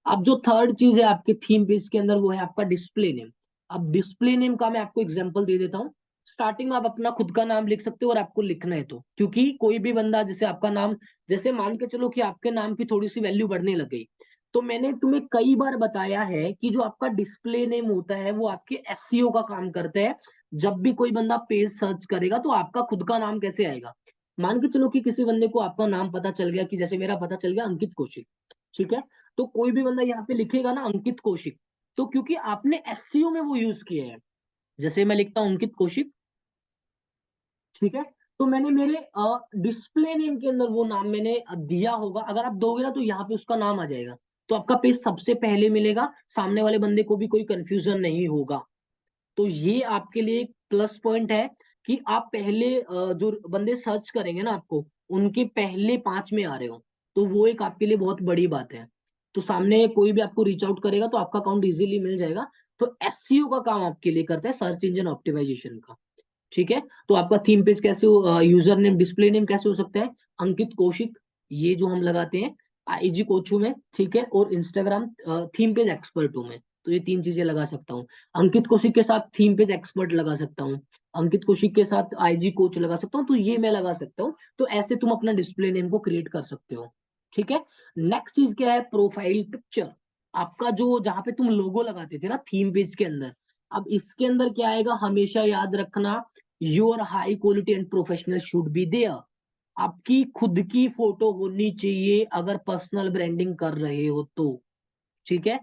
अब जो थर्ड चीज है आपके थीम पेज के अंदर, वो है आपका डिस्प्ले नेम। अब डिस्प्ले नेम का मैं आपको एग्जांपल दे देता हूँ। स्टार्टिंग में आप अपना खुद का नाम लिख सकते हो, और आपको लिखना है तो, क्योंकि कोई भी बंदा जैसे आपका नाम, जैसे मान के चलो कि आपके नाम की थोड़ी सी वैल्यू बढ़ने लग गई, तो मैंने तुम्हें कई बार बताया है कि जो आपका डिस्प्ले नेम होता है वो आपके एसईओ का काम करते हैं। जब भी कोई बंदा पेज सर्च करेगा तो आपका खुद का नाम कैसे आएगा। मान के चलो कि किसी बंदे को आपका नाम पता चल गया, कि जैसे मेरा पता चल गया अंकित कौशिक। ठीक है। तो कोई भी बंदा यहाँ पे लिखेगा ना अंकित कौशिक, तो क्योंकि आपने एससीओ में वो यूज किए हैं। जैसे मैं लिखता हूँ अंकित कौशिक। ठीक है। तो मैंने मेरे डिस्प्ले नेम के अंदर वो नाम मैंने दिया होगा। अगर आप दोगे ना तो यहाँ पे उसका नाम आ जाएगा, तो आपका पेज सबसे पहले मिलेगा, सामने वाले बंदे को भी कोई कंफ्यूजन नहीं होगा। तो ये आपके लिए एक प्लस पॉइंट है कि आप पहले जो बंदे सर्च करेंगे ना आपको, उनके पहले 5 में आ रहे हो, तो वो एक आपके लिए बहुत बड़ी बात है। तो सामने कोई भी आपको रीच आउट करेगा तो आपका अकाउंट इजीली मिल जाएगा। तो एससीओ का काम आपके लिए करता है, सर्च इंजन ऑप्टिमाइजेशन का। ठीक है। तो आपका थीम पेज कैसे, यूजर नेम डिस्प्ले नेम कैसे हो सकता है, अंकित कौशिक, ये जो हम लगाते हैं, आईजी कोच हूं मैं। ठीक है। और इंस्टाग्राम थीम पेज एक्सपर्ट हूं मैं। तो ये 3 चीजें लगा सकता हूँ। अंकित कौशिक के साथ थीम पेज एक्सपर्ट लगा सकता हूँ, अंकित कौशिक के साथ आईजी कोच लगा सकता हूँ, तो ये मैं लगा सकता हूँ। तो ऐसे तुम अपना डिस्प्ले नेम को क्रिएट कर सकते हो। ठीक है। नेक्स्ट चीज क्या है, प्रोफाइल पिक्चर। आपका जो जहां पे तुम लोगो लगाते थे ना थीम पेज के अंदर, अब इसके अंदर क्या आएगा, हमेशा याद रखना, your high quality and professional should be there. आपकी खुद की फोटो होनी चाहिए अगर पर्सनल ब्रांडिंग कर रहे हो तो। ठीक है।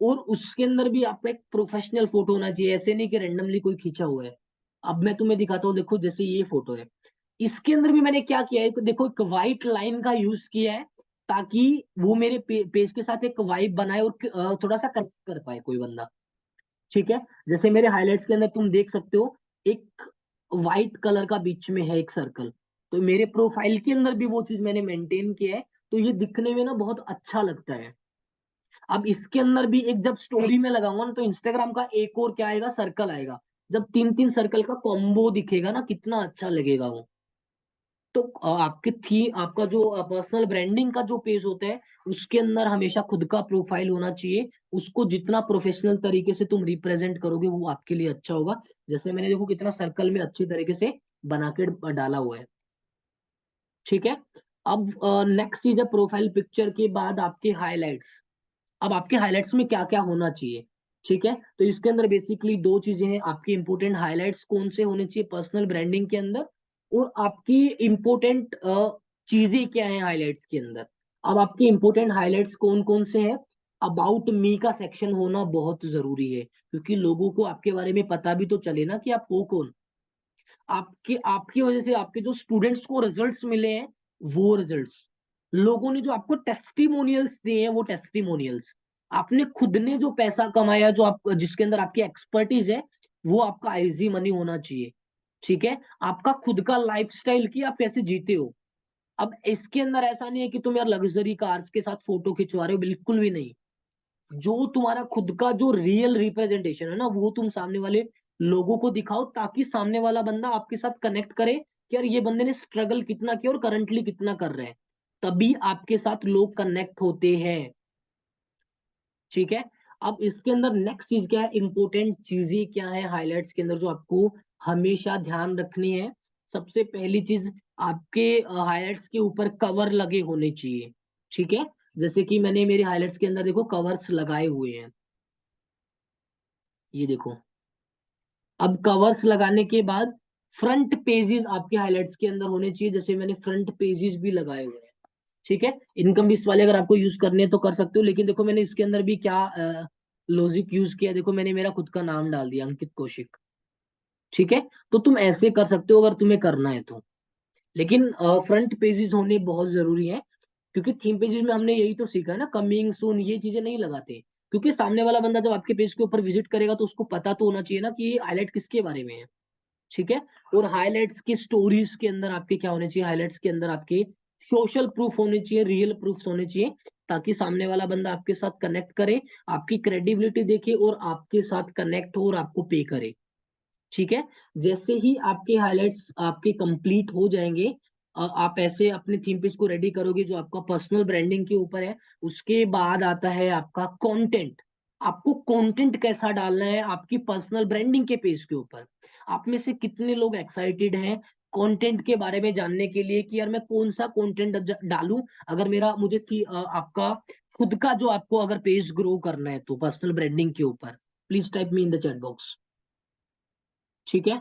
और उसके अंदर भी आपका एक प्रोफेशनल फोटो होना चाहिए, ऐसे नहीं कि रैंडमली कोई खींचा हुआ है। अब मैं तुम्हें दिखाता हूँ, देखो जैसे ये फोटो है, इसके अंदर भी मैंने क्या किया है, देखो एक व्हाइट लाइन का यूज किया है, ताकि वो मेरे पेज के साथ एक वाइब बनाए और थोड़ा सा कनेक्ट कर पाए कोई बंदा। ठीक है। जैसे मेरे हाइलाइट्स के अंदर तुम देख सकते हो, एक व्हाइट कलर का बीच में है एक सर्कल, तो मेरे प्रोफाइल के अंदर भी वो चीज मैंने मेंटेन किया है। तो ये दिखने में ना बहुत अच्छा लगता है। अब इसके अंदर भी एक जब स्टोरी में लगाऊंगा ना, तो इंस्टाग्राम का एक और क्या आएगा, सर्कल आएगा। जब 3-3 सर्कल का कॉम्बो दिखेगा ना, कितना अच्छा लगेगा वो। तो आपके थी आपका जो पर्सनल ब्रांडिंग का जो पेज होता है, उसके अंदर हमेशा खुद का प्रोफाइल होना चाहिए। उसको जितना प्रोफेशनल तरीके से तुम रिप्रेजेंट करोगे वो आपके लिए अच्छा होगा। जैसे मैंने देखो कितना सर्कल में अच्छी तरीके से बना के डाला हुआ है। ठीक है। अब नेक्स्ट चीज है, प्रोफाइल पिक्चर के बाद आपके हाइलाइट्स। अब आपके हाइलाइट्स में क्या क्या होना चाहिए। ठीक है। तो इसके अंदर बेसिकली 2 चीजें हैं, आपकी इंपोर्टेंट हाइलाइट्स कौन से होने चाहिए पर्सनल ब्रांडिंग के अंदर, और आपकी इंपोर्टेंट चीजें क्या है हाइलाइट्स के अंदर। अब आपके इंपोर्टेंट हाइलाइट्स कौन कौन से हैं, अबाउट मी का सेक्शन होना बहुत जरूरी है, क्योंकि लोगों को आपके बारे में पता भी तो चले ना कि आप हो कौन। आपके आपकी वजह से आपके जो स्टूडेंट्स को रिजल्ट्स मिले हैं, वो रिजल्ट्स, लोगों ने जो आपको टेस्टिमोनियल्स दिए हैं, वो टेस्टिमोनियल्स, आपने खुद ने जो पैसा कमाया, जो आप जिसके अंदर आपकी एक्सपर्टीज है, वो आपका इजी मनी होना चाहिए। ठीक है। आपका खुद का लाइफस्टाइल की आप कैसे जीते हो। अब इसके अंदर ऐसा नहीं है कि तुम यार लग्जरी कार्स के साथ फोटो खिंचवा रहे हो, बिल्कुल भी नहीं। जो तुम्हारा खुद का जो रियल रिप्रेजेंटेशन है ना, वो तुम सामने वाले लोगों को दिखाओ, ताकि सामने वाला बंदा आपके साथ कनेक्ट करे कि यार ये बंदे ने स्ट्रगल कितना किया और करंटली कितना कर रहे हैं। तभी आपके साथ लोग कनेक्ट होते हैं। ठीक है। अब इसके अंदर नेक्स्ट चीज क्या है, इंपॉर्टेंट चीजें क्या है हाइलाइट्स के अंदर जो आपको हमेशा ध्यान रखनी है। सबसे पहली चीज, आपके हाइलाइट्स के ऊपर कवर लगे होने चाहिए। ठीक है, जैसे कि मैंने मेरे हाइलाइट्स के अंदर देखो कवर्स लगाए हुए हैं, ये देखो। अब कवर्स लगाने के बाद फ्रंट पेजेस आपके हाइलाइट्स के अंदर होने चाहिए, जैसे मैंने फ्रंट पेजेस भी लगाए हुए हैं। ठीक है, इनकम बेस वाले अगर आपको यूज करने हैं तो कर सकते हो, लेकिन देखो मैंने इसके अंदर भी क्या लॉजिक यूज किया, देखो मैंने मेरा खुद का नाम डाल दिया, अंकित कौशिक। ठीक है, तो तुम ऐसे कर सकते हो अगर तुम्हें करना है तो। लेकिन फ्रंट पेजेस होने बहुत जरूरी है, क्योंकि थीम पेजेस में हमने यही तो सीखा है ना, कमिंग सून ये चीजें नहीं लगाते। क्योंकि सामने वाला बंदा जब आपके पेज के ऊपर विजिट करेगा तो उसको पता तो होना चाहिए ना कि ये हाईलाइट किसके बारे में है। ठीक है, और हाइलाइट्स की स्टोरीज के अंदर आपके क्या होने चाहिए, हाइलाइट्स के अंदर आपके सोशल प्रूफ होने चाहिए, रियल प्रूफ होने चाहिए, ताकि सामने वाला बंदा आपके साथ कनेक्ट करे, आपकी क्रेडिबिलिटी देखे और आपके साथ कनेक्ट हो और आपको पे करे। ठीक है, जैसे ही आपके हाइलाइट्स आपके कंप्लीट हो जाएंगे, आप ऐसे अपने थीम पेज को रेडी करोगे जो आपका पर्सनल ब्रांडिंग के ऊपर है। उसके बाद आता है आपका कंटेंट। आपको कंटेंट कैसा डालना है आपकी पर्सनल ब्रांडिंग के पेज के ऊपर। आप में से कितने लोग एक्साइटेड हैं कंटेंट के बारे में जानने के लिए कि यार मैं कौन सा कंटेंट डालूं, अगर मेरा मुझे आपका खुद का जो आपको अगर पेज ग्रो करना है तो पर्सनल ब्रांडिंग के ऊपर, please type me in the chat box. ठीक है,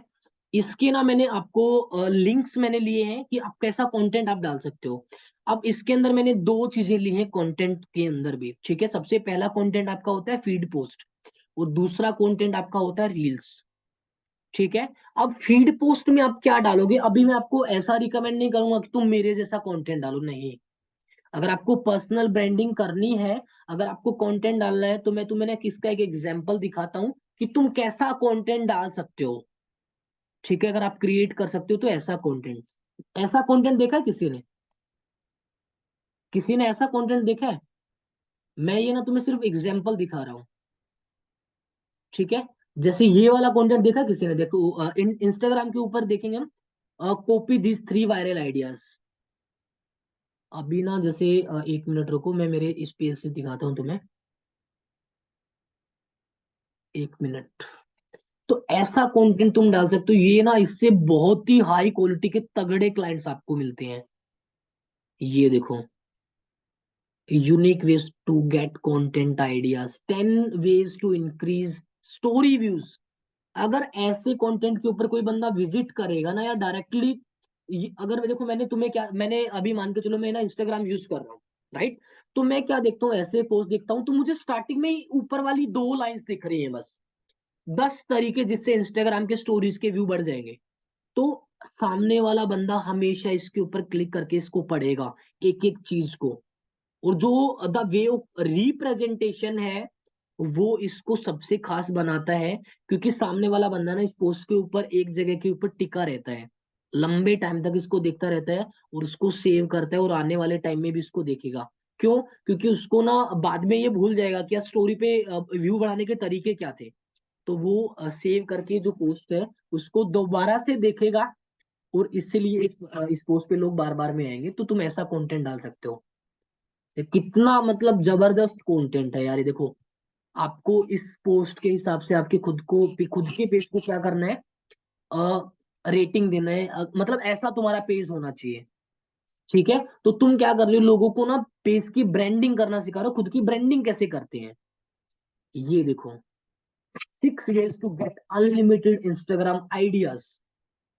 इसके ना मैंने आपको लिंक्स मैंने लिए हैं कि आप कैसा कंटेंट आप डाल सकते हो। अब इसके अंदर मैंने दो चीजें ली हैं कंटेंट के अंदर भी। ठीक है, सबसे पहला कंटेंट आपका होता है फीड पोस्ट, और दूसरा कंटेंट आपका होता है रील्स। ठीक है, अब फीड पोस्ट में आप क्या डालोगे, अभी मैं आपको ऐसा रिकमेंड नहीं करूंगा कि तुम मेरे जैसा कंटेंट डालो, नहीं। अगर आपको पर्सनल ब्रांडिंग करनी है, अगर आपको कंटेंट डालना है, तो मैं तुम्हें ना किसका एक एग्जांपल दिखाता हूं कि तुम कैसा कंटेंट डाल सकते हो। ठीक है, अगर आप क्रिएट कर सकते हो तो ऐसा कंटेंट, ऐसा कंटेंट देखा है किसी ने, किसी ने ऐसा कंटेंट देखा है? मैं ये ना तुम्हें सिर्फ एग्जांपल दिखा रहा हूँ। ठीक है, जैसे ये वाला कंटेंट देखा किसी ने, देखो इंस्टाग्राम के ऊपर देखेंगे हम, कॉपी दिस 3 वायरल आइडियाज। अभी ना जैसे 1 मिनट रुको, मैं मेरे इस पेज से दिखाता हूँ तुम्हें, 1 मिनट। तो ऐसा कंटेंट तुम डाल सकते हो, ये ना इससे बहुत ही हाई क्वालिटी के तगड़े क्लाइंट्स आपको मिलते हैं। ये देखो, unique ways to get content ideas, 10 ways to increase story views। अगर ऐसे कंटेंट के ऊपर कोई बंदा विजिट करेगा ना या डायरेक्टली, अगर देखो मैंने तुम्हें क्या, मैंने अभी मान के चलो मैं ना इंस्टाग्राम यूज कर रहा हूँ, राइट। तो मैं क्या देखता हूँ, ऐसे पोस्ट देखता हूँ तो मुझे स्टार्टिंग में ही ऊपर वाली 2 लाइंस दिख रही है बस, 10 तरीके जिससे इंस्टाग्राम के स्टोरीज के व्यू बढ़ जाएंगे। तो सामने वाला बंदा हमेशा इसके ऊपर क्लिक करके इसको पढ़ेगा, एक एक चीज को। और जो द वे ऑफ रिप्रेजेंटेशन है वो इसको सबसे खास बनाता है, क्योंकि सामने वाला बंदा ना इस पोस्ट के ऊपर एक जगह के ऊपर टिका रहता है, लंबे टाइम तक इसको देखता रहता है और उसको सेव करता है और आने वाले टाइम में भी इसको देखेगा। क्यों? क्योंकि उसको ना बाद में ये भूल जाएगा कि स्टोरी पे व्यू बढ़ाने के तरीके क्या थे। तो वो सेव करके जो पोस्ट है उसको दोबारा से देखेगा, और इसीलिए इस पोस्ट पे लोग बार बार में आएंगे। तो तुम ऐसा कंटेंट डाल सकते हो। ये कितना मतलब जबरदस्त कंटेंट है यार, ये देखो। आपको इस पोस्ट के हिसाब से आपके खुद के पेज को क्या करना है, रेटिंग देना है, मतलब ऐसा तुम्हारा पेज होना चाहिए। ठीक है, तो तुम क्या कर रहे हो, लोगों को ना पेज की ब्रांडिंग करना सिखा रहे हो। खुद की ब्रांडिंग कैसे करते हैं, ये देखो, 6 ways to get unlimited Instagram ideas।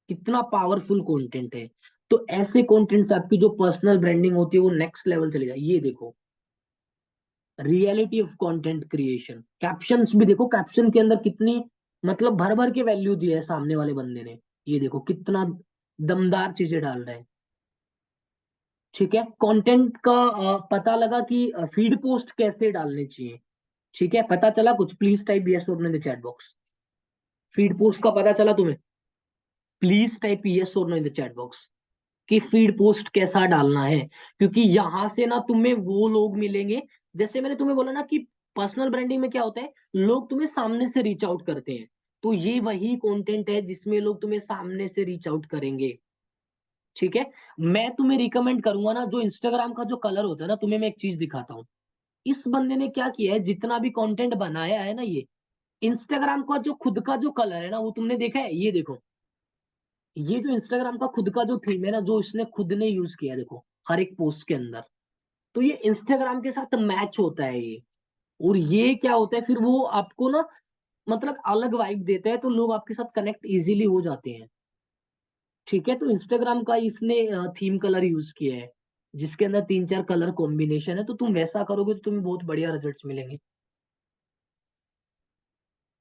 कितना पावरफुल कंटेंट है। तो ऐसे कंटेंट से आपकी जो पर्सनल ब्रांडिंग होती है वो नेक्स्ट लेवल चले जाए। ये देखो, reality of content creation, captions भी देखो, कैप्शन के अंदर कितनी मतलब भर भर के वैल्यू दी है सामने वाले बंदे ने। ये देखो कितना दमदार चीजें डाल रहे हैं। ठीक है, कंटेंट का पता लगा कि फीड पोस्ट कैसे डालने चाहिए। ठीक है, पता चला कुछ, प्लीज टाइप यस और no in the chat box. Feed post का पता चला तुम्हें? प्लीज टाइप यस और no in the chat box कि फीड पोस्ट कैसा डालना है। क्योंकि यहां से ना तुम्हें वो लोग मिलेंगे, जैसे मैंने तुम्हें बोला ना कि पर्सनल ब्रांडिंग में क्या होता है, लोग तुम्हें सामने से रीच आउट करते हैं। तो ये वही कंटेंट है जिसमें लोग तुम्हें सामने से रीच आउट करेंगे। ठीक है, मैं तुम्हें रिकमेंड करूंगा ना, जो इंस्टाग्राम का जो कलर होता है ना, तुम्हें मैं एक चीज दिखाता हूँ। इस बंदे ने क्या किया है, जितना भी कंटेंट बनाया है ना, ये इंस्टाग्राम का जो खुद का जो कलर है ना, वो तुमने देखा है, ये देखो, ये जो इंस्टाग्राम का खुद का जो थीम है ना, जो इसने खुद ने यूज किया है, देखो हर एक पोस्ट के अंदर, तो ये इंस्टाग्राम के साथ मैच होता है ये। और ये क्या होता है फिर, वो आपको ना मतलब अलग वाइब देता है, तो लोग आपके साथ कनेक्ट इजीली हो जाते हैं। ठीक है, तो इंस्टाग्राम का इसने थीम कलर यूज किया है, जिसके अंदर 3-4 कलर कॉम्बिनेशन है, तो तुम वैसा करोगे तो तुम्हें बहुत बढ़िया रिजल्ट्स मिलेंगे।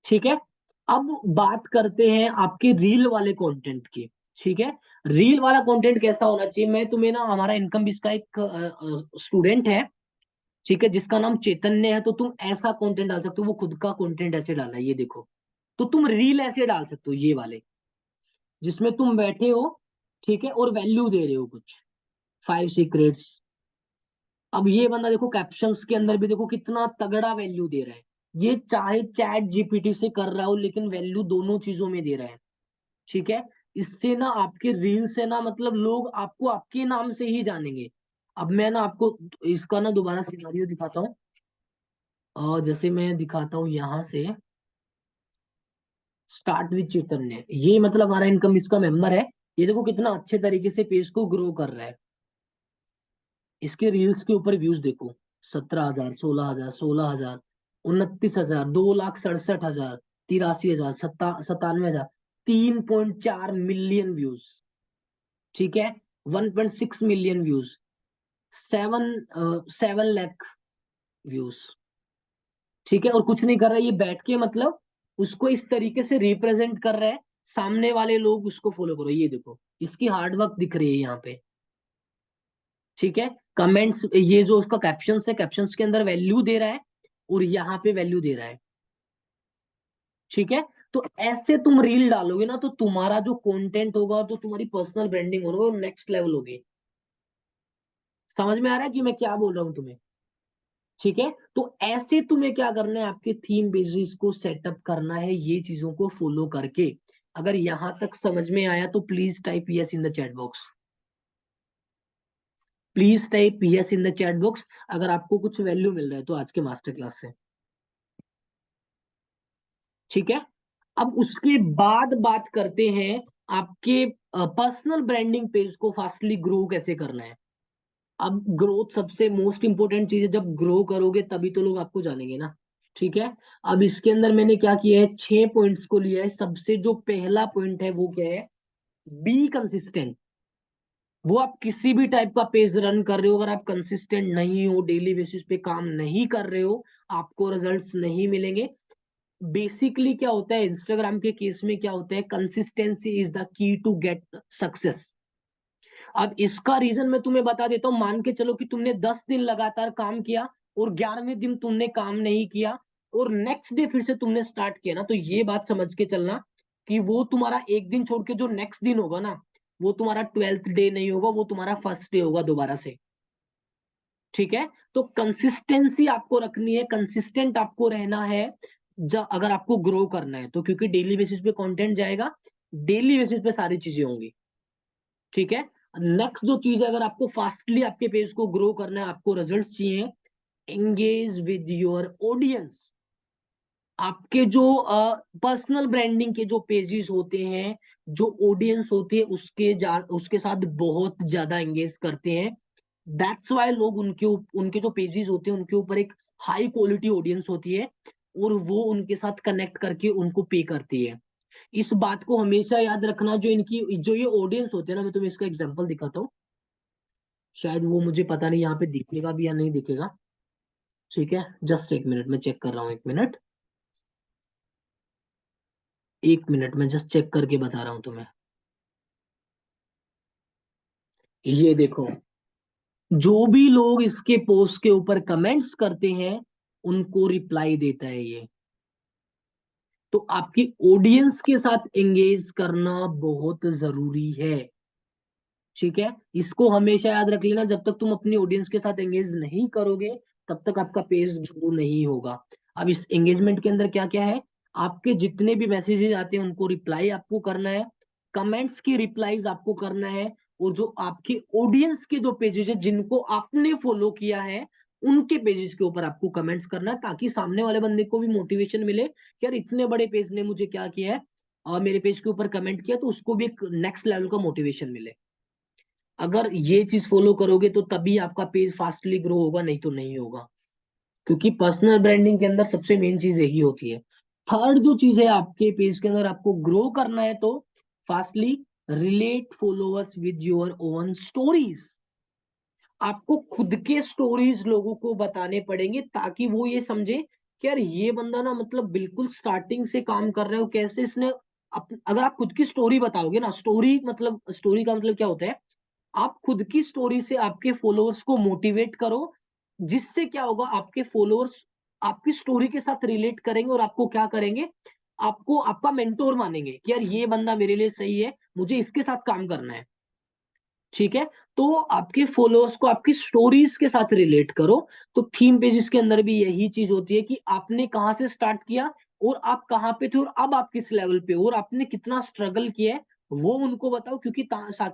ठीक है, अब बात करते हैं आपके रील वाले कंटेंट की। ठीक है, रील वाला कंटेंट कैसा होना चाहिए, मैं तुम्हें ना, हमारा इनकम बीस का एक स्टूडेंट है, ठीक है, जिसका नाम चैतन्य है, तो तुम ऐसा कंटेंट डाल सकते हो, वो खुद का कंटेंट ऐसे डाला है, ये देखो। तो तुम रील ऐसे डाल सकते हो, ये वाले, जिसमें तुम बैठे हो, ठीक है, और वैल्यू दे रहे हो कुछ, 5 सीक्रेट्स। अब ये बंदा देखो, कैप्शंस के अंदर भी देखो कितना तगड़ा वैल्यू दे रहा है। ये चाहे चैट जीपीटी से कर रहा हो, लेकिन वैल्यू दोनों चीजों में दे रहा है। ठीक है, इससे ना आपके रील से ना मतलब लोग आपको आपके नाम से ही जानेंगे। अब मैं ना आपको इसका ना दोबारा सिनारियो दिखाता हूँ, और जैसे मैं दिखाता हूँ यहाँ से, स्टार्ट विद चैतन्य, ये मतलब हमारा इनकम इसका मेंबर है। ये देखो कितना अच्छे तरीके से पेज को ग्रो कर रहा है। इसके रील्स के ऊपर व्यूज देखो, 17,000, 16,000, 16,000, 29,000, 2,67,000, 83,000, 97,000, 3.4 मिलियन व्यूज। ठीक है, 1.6 मिलियन व्यूज, 7 लाख व्यूज। ठीक है, और कुछ नहीं कर रहा है, ये बैठ के मतलब उसको इस तरीके से रिप्रेजेंट कर रहा है, सामने वाले लोग उसको फॉलो करो, ये देखो इसकी हार्डवर्क दिख रही है यहाँ पे। ठीक है, कमेंट्स, ये जो उसका कैप्शंस है, कैप्शंस के अंदर वैल्यू दे रहा है, और यहाँ पे वैल्यू दे रहा है। ठीक है, तो ऐसे तुम रील डालोगे ना, तो तुम्हारा जो कंटेंट होगा और जो तुम्हारी पर्सनल ब्रांडिंग होगा, वो नेक्स्ट लेवल होगी। समझ में आ रहा है कि मैं क्या बोल रहा हूँ तुम्हें? ठीक है, तो ऐसे तुम्हें क्या करना है, आपके थीम बेसिस को सेटअप करना है, ये चीजों को फॉलो करके। अगर यहां तक समझ में आया तो please type yes in the chat box. Please type yes in the chat box, अगर आपको कुछ वैल्यू मिल रहा है तो आज के मास्टर क्लास से। ठीक है, अब उसके बाद बात करते हैं आपके पर्सनल ब्रांडिंग पेज को फास्टली ग्रो कैसे करना है। अब ग्रोथ सबसे मोस्ट इंपॉर्टेंट चीज है, जब ग्रो करोगे तभी तो लोग आपको जानेंगे ना। ठीक है, अब इसके अंदर मैंने क्या किया है, 6 पॉइंट्स को लिया है। सबसे जो पहला पॉइंट है वो क्या है, बी कंसिस्टेंट। वो आप किसी भी टाइप का पेज रन कर रहे हो, अगर आप कंसिस्टेंट नहीं हो, डेली बेसिस पे काम नहीं कर रहे हो, आपको रिजल्ट्स नहीं मिलेंगे। बेसिकली क्या होता है, इंस्टाग्राम के केस में क्या होता है, consistency is the key to get success. अब इसका रीजन मैं तुम्हें बता देता हूँ। मान के चलो कि तुमने 10 दिन लगातार काम किया, और 11वें दिन तुमने काम नहीं किया, और नेक्स्ट डे फिर से तुमने स्टार्ट किया ना, तो ये बात समझ के चलना कि वो तुम्हारा एक दिन छोड़ के जो नेक्स्ट दिन होगा ना, वो तुम्हारा 12th डे नहीं होगा, वो तुम्हारा फर्स्ट डे होगा दोबारा से। ठीक है, तो कंसिस्टेंसी आपको रखनी है, कंसिस्टेंट आपको रहना है, अगर आपको ग्रो करना है तो, क्योंकि डेली बेसिस पे कंटेंट जाएगा, डेली बेसिस पे सारी चीजें होंगी। ठीक है, नेक्स्ट जो चीज है, अगर आपको फास्टली आपके पेज को ग्रो करना है, आपको रिजल्ट्स चाहिए, एंगेज विद योर ऑडियंस। आपके जो पर्सनल ब्रांडिंग के जो पेजेस होते हैं, जो ऑडियंस होती है, उसके साथ बहुत ज्यादा एंगेज करते हैं। दैट्स वाई लोग उनके जो पेजेस होते हैं, उनके ऊपर एक हाई क्वालिटी ऑडियंस होती है, और वो उनके साथ कनेक्ट करके उनको पे करती है। इस बात को हमेशा याद रखना, जो ये ऑडियंस होते हैं ना, मैं तुम्हें इसका एग्जांपल दिखाता हूँ, शायद वो मुझे पता नहीं यहाँ पे दिखेगा भी या नहीं दिखेगा। ठीक है, जस्ट एक मिनट, मैं चेक कर रहा हूँ, 1 मिनट, 1 मिनट, मैं जस्ट चेक करके बता रहा हूँ तुम्हें। ये देखो, जो भी लोग इसके पोस्ट के ऊपर कमेंट्स करते हैं, उनको रिप्लाई देता है ये। तो आपकी ऑडियंस के साथ एंगेज करना बहुत जरूरी है। ठीक है, इसको हमेशा याद रख लेना, जब तक तुम अपनी ऑडियंस के साथ एंगेज नहीं करोगे, तब तक आपका पेज ग्रो नहीं होगा। अब इस एंगेजमेंट के अंदर क्या क्या है, आपके जितने भी मैसेजेस आते हैं उनको रिप्लाई आपको करना है, कमेंट्स की रिप्लाईज आपको करना है, और जो आपके ऑडियंस के जो पेजेस है, जिनको आपने फॉलो किया है, उनके पेजेस के ऊपर आपको कमेंट्स करना है, ताकि सामने वाले बंदे को भी मोटिवेशन मिले कि यार इतने बड़े पेज ने मुझे क्या किया है और मेरे पेज के ऊपर कमेंट किया, तो उसको भी एक नेक्स्ट लेवल का मोटिवेशन मिले। अगर ये चीज फॉलो करोगे तो तभी आपका पेज फास्टली ग्रो होगा, नहीं तो नहीं होगा। क्योंकि पर्सनल ब्रांडिंग के अंदर सबसे मेन चीज यही होती है। थर्ड जो चीज है आपके पेज के अंदर आपको ग्रो करना है, तो fastly relate followers with your own stories. आपको खुद के स्टोरीज लोगों को बताने पड़ेंगे, ताकि वो ये समझे कि यार ये बंदा ना मतलब बिल्कुल स्टार्टिंग से काम कर रहे हो, कैसे इसने अगर आप खुद की स्टोरी बताओगे ना, स्टोरी का मतलब क्या होता है, आप खुद की स्टोरी से आपके फॉलोअर्स को मोटिवेट करो, जिससे क्या होगा, आपके फॉलोअर्स आपकी स्टोरी के साथ रिलेट करेंगे और आपको क्या करेंगे, आपको आपका मेंटोर मानेंगे कि यार ये बंदा मेरे लिए सही है, मुझे इसके साथ काम करना है। ठीक है, तो आपके फॉलोअर्स को आपकी स्टोरीज के साथ रिलेट करो। तो थीम पेजेस के अंदर भी यही चीज होती है कि आपने कहां से स्टार्ट किया और आप कहां पे थे और अब आप किस लेवल पे हो और आपने कितना स्ट्रगल किया है, वो उनको बताओ। क्योंकि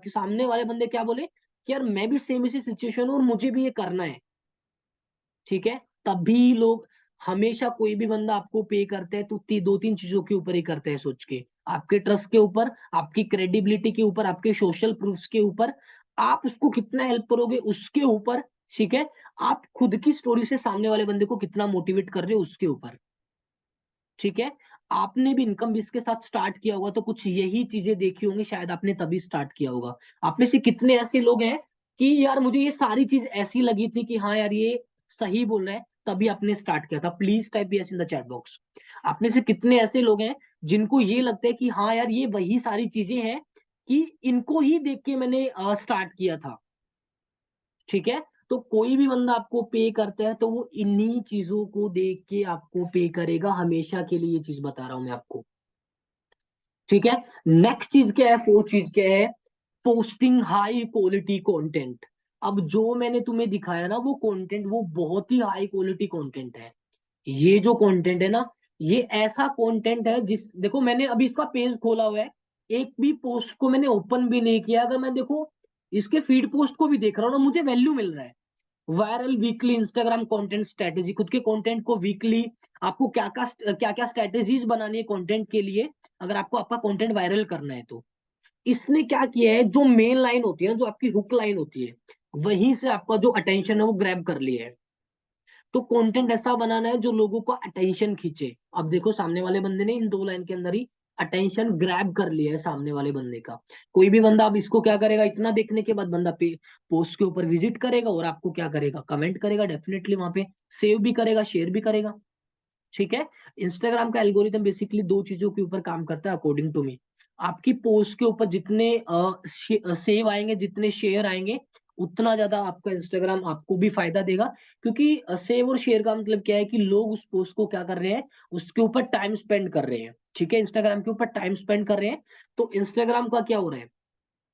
सामने वाले बंदे क्या बोले कि यार मैं भी सेम इसी सिचुएशन हूं और मुझे भी ये करना है। ठीक है, तभी लोग, हमेशा कोई भी बंदा आपको पे करता है तो दो तीन चीजों के ऊपर ही करते हैं सोच के, आपके ट्रस्ट के ऊपर, आपकी क्रेडिबिलिटी के ऊपर, आपके सोशल प्रूफ्स के ऊपर, आप उसको कितना हेल्प करोगे उसके ऊपर। ठीक है, आप खुद की स्टोरी से सामने वाले बंदे को कितना मोटिवेट कर रहे हो उसके ऊपर। ठीक है, आपने भी इनकम बेस के साथ स्टार्ट किया होगा तो कुछ यही चीजें देखी होंगी, शायद आपने तभी स्टार्ट किया होगा। आप में से कितने ऐसे लोग हैं कि यार मुझे ये सारी चीज ऐसी लगी थी कि हाँ यार ये सही बोल रहा है, तभी आपने स्टार्ट किया था? Please type yes in the chat box. आप में से कितने ऐसे लोग हैं जिनको ये लगता है कि हाँ यार ये वही सारी चीजें हैं कि इनको ही देख के मैंने स्टार्ट किया था। ठीक है, तो कोई भी बंदा आपको पे करता है तो वो इन्हीं चीजों को देख के आपको पे करेगा, हमेशा के लिए ये चीज बता रहा हूं मैं आपको। ठीक है, नेक्स्ट चीज क्या है, फोर्थ चीज क्या है, पोस्टिंग हाई क्वालिटी कंटेंट। अब जो मैंने तुम्हें दिखाया ना वो कंटेंट, वो बहुत ही हाई क्वालिटी कंटेंट है। ये जो कंटेंट है ना, ये ऐसा कंटेंट है जिस, देखो मैंने अभी इसका पेज खोला हुआ है, एक भी पोस्ट को मैंने ओपन भी नहीं किया, अगर मैं देखो इसके फीड पोस्ट को भी देख रहा हूँ ना, मुझे वैल्यू मिल रहा है। Viral weekly Instagram content strategy, खुद के कंटेंट को वीकली आपको क्या क्या स्ट्रेटेजीज बनानी है कंटेंट के लिए, अगर आपको आपका कंटेंट वायरल करना है तो। इसने क्या किया है, जो मेन लाइन होती है ना, जो आपकी हुक लाइन होती है, वहीं से आपका जो अटेंशन है वो ग्रैब कर लिया है। तो कंटेंट ऐसा बनाना है जो लोगों का अटेंशन खींचे। अब देखो सामने वाले बंदे ने इन दो लाइन के अंदर ही अटेंशन ग्रैब कर लिया है सामने वाले बंदे का। कोई भी बंदा अब इसको क्या करेगा, इतना देखने के बाद बंदा पे पोस्ट के ऊपर विजिट करेगा और आपको क्या करेगा, कमेंट करेगा, डेफिनेटली वहां पे सेव भी करेगा, शेयर भी करेगा। ठीक है, इंस्टाग्राम का एल्गोरिथम बेसिकली दो चीजों के ऊपर काम करता है अकॉर्डिंग टू मी। आपकी पोस्ट के ऊपर जितने सेव आएंगे, जितने शेयर आएंगे, उतना ज्यादा आपका इंस्टाग्राम आपको भी फायदा देगा। क्योंकि सेव और शेयर का मतलब क्या है कि लोग उस पोस्ट को क्या कर रहे हैं, उसके ऊपर टाइम स्पेंड कर रहे हैं। ठीक है, इंस्टाग्राम के ऊपर टाइम स्पेंड कर रहे हैं, तो इंस्टाग्राम का क्या हो रहा है,